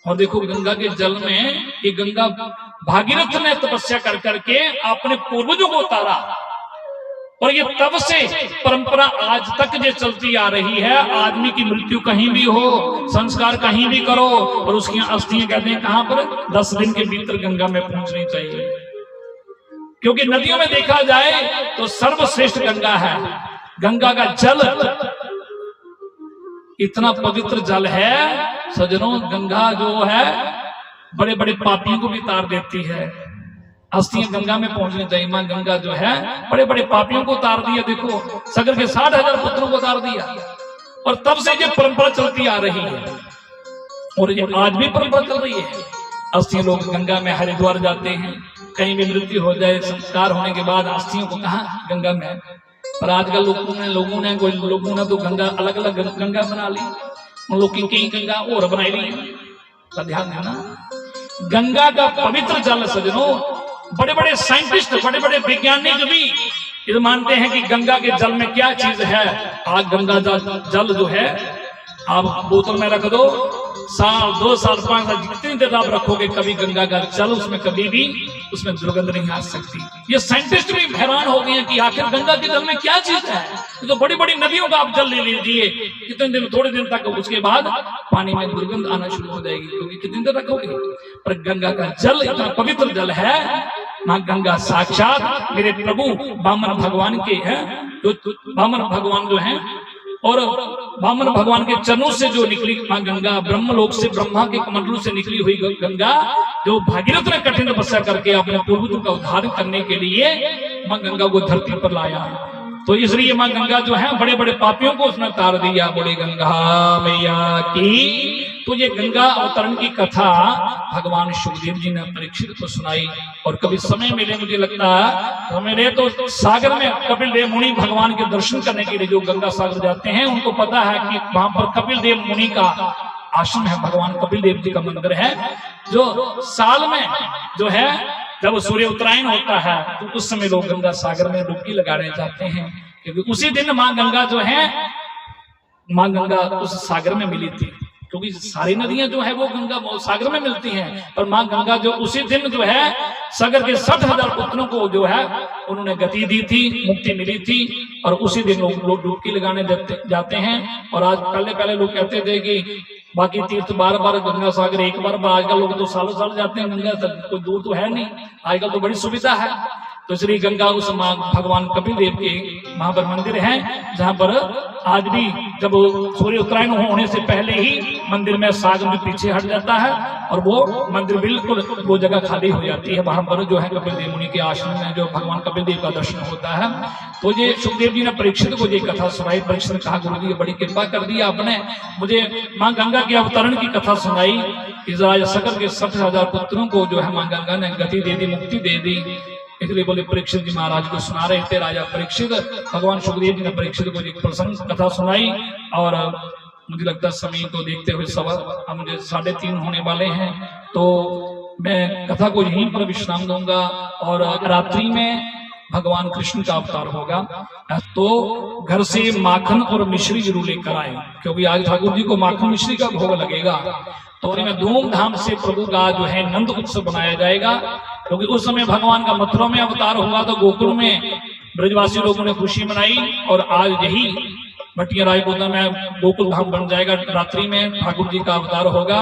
और देखो गंगा के जल में ये गंगा भागीरथ ने तपस्या कर करके अपने पूर्वजों को उतारा, और ये तब से परंपरा आज तक जो चलती आ रही है। आदमी की मृत्यु कहीं भी हो, संस्कार कहीं भी करो, और उसकी अस्थियां कहते हैं कहां पर 10 दिन के भीतर गंगा में पहुंचनी चाहिए, क्योंकि नदियों में देखा जाए तो सर्वश्रेष्ठ गंगा है। गंगा का जल इतना पवित्र जल है सजनों। गंगा जो है बड़े बड़े पापियों को भी तार देती है। अस्थियां गंगा में पहुंचनी चाहिए। मां गंगा जो है बड़े बड़े पापियों को तार दिया। देखो सगर के 60,000 पुत्रों को तार दिया। और तब से ये परंपरा चलती आ रही है और ये आज भी परंपरा चल रही है। अस्थियां लोग गंगा में हरिद्वार जाते हैं, कहीं भी मृत्यु हो जाए संस्कार होने के बाद अस्थियों को कहा गंगा में। पर आजकल लोगों ने तो गंगा अलग अलग गंगा बना ली। उन लोग की कई गंगा और बनाई ली। ध्यान देना, गंगा का पवित्र जल सजनों, बड़े बड़े साइंटिस्ट बड़े बड़े वैज्ञानिक भी ये मानते हैं कि गंगा के जल में क्या चीज है। आज गंगा जल जो है आप बोतल में रख दो, साल 2 साल 5 साल जितनी देर आप रखोगे, कभी गंगा का जल उसमें कभी भी उसमें दुर्गंध नहीं आ सकती। ये साइंटिस्ट भी हैरान हो गए हैं कि आखिर गंगा के जल में क्या चीज है। तो बड़ी बड़ी नदियों का आप जल ले लीजिए, कितने दिन थोड़े दिन तक उसके बाद पानी में दुर्गंध आना शुरू हो जाएगी, क्योंकि कितनी देर रखोगे। पर गंगा का जल इतना पवित्र जल है। मां गंगा साक्षात मेरे प्रभु वामन भगवान के हैं। जो वामन भगवान जो हैं और वामन भगवान के चरणों से जो निकली मां गंगा, ब्रह्मलोक से ब्रह्मा के कमंडलों से निकली हुई गंगा, जो भागीरथ ने कठिन तपस्या करके अपने पूर्वजों का उद्धार करने के लिए मां गंगा को धरती पर लाया। तो इसलिए मां गंगा जो है बड़े बड़े पापियों को उसने तार दिया। बोले गंगा मैया की। तो ये गंगा अवतरण की कथा भगवान सुखदेव जी ने परीक्षित को सुनाई। और कभी समय मिले, मुझे लगता है मेरे तो सागर में कपिल देव मुनि भगवान के दर्शन करने के लिए जो गंगा सागर जाते हैं उनको पता है कि वहां पर कपिल देव मुनि का आश्रम है। भगवान कपिल देव जी का मंदिर है, जो साल में जो है जब सूर्य उत्तरायण होता है तो उस समय लोग गंगा सागर में डुबकी लगाने जाते हैं, क्योंकि उसी दिन मां गंगा जो है मां गंगा उस सागर में मिली थी। क्योंकि सारी नदियां जो है वो गंगा सागर में मिलती हैं, पर मां गंगा जो उसी दिन जो है सागर के 60,000 पुत्रों को जो है उन्होंने गति दी थी, मुक्ति मिली थी। और उसी दिन लोग डुबकी लगाने जाते हैं। और आज पहले लोग कहते थे कि बाकी तीर्थ बार गंगा सागर एक बार, आजकल लोग तो सालों साल जाते हैं गंगा तक, कोई दूर तो है नहीं। आजकल तो बड़ी सुविधा है। तो श्री गंगा उस मां भगवान कपिल देव के वहां पर मंदिर है, जहां पर आज भी जब सूर्य उत्तरायण होने से पहले ही मंदिर में सागर में पीछे हट जाता है और वो मंदिर बिल्कुल वो जगह खाली हो जाती है। वहां पर जो है कपिल देव मुनि के आश्रम में जो भगवान कपिल देव का दर्शन होता है। तो ये सुखदेव जी ने परीक्षित को ये कथा सुनाई। परीक्षित ने कहा गुरु जी बड़ी कृपा कर दी आपने, मुझे मां गंगा के अवतरण की कथा सुनाई। इस सागर के 60,000 पुत्रों को जो है मां गंगा ने गति दे दी, मुक्ति दे दी। इसलिए बोले परीक्षित जी महाराज को सुना रहे थे। राजा परीक्षित भगवान सुखदेव जी ने परीक्षित को एक प्रसंग कथा सुनाई। और मुझे लगता है समय को देखते हुए अब मुझे 3:30 होने वाले हैं, तो मैं कथा को यहीं पर विश्राम दूंगा। और रात्रि में भगवान कृष्ण का अवतार होगा, तो घर से माखन और मिश्री जरूर लेकर आए, क्योंकि आज ठाकुर जी को माखन मिश्री का भोग लगेगा। तो में धूमधाम से प्रभु का जो है नंद उत्सव बनाया जाएगा, क्योंकि उस समय भगवान का मथुरा में अवतार हुआ तो गोकुल में ब्रजवासी लोगों ने खुशी मनाई। और आज यही भटिया रायकोटा में गोकुल धाम बन जाएगा। रात्रि में ठाकुर जी का अवतार होगा।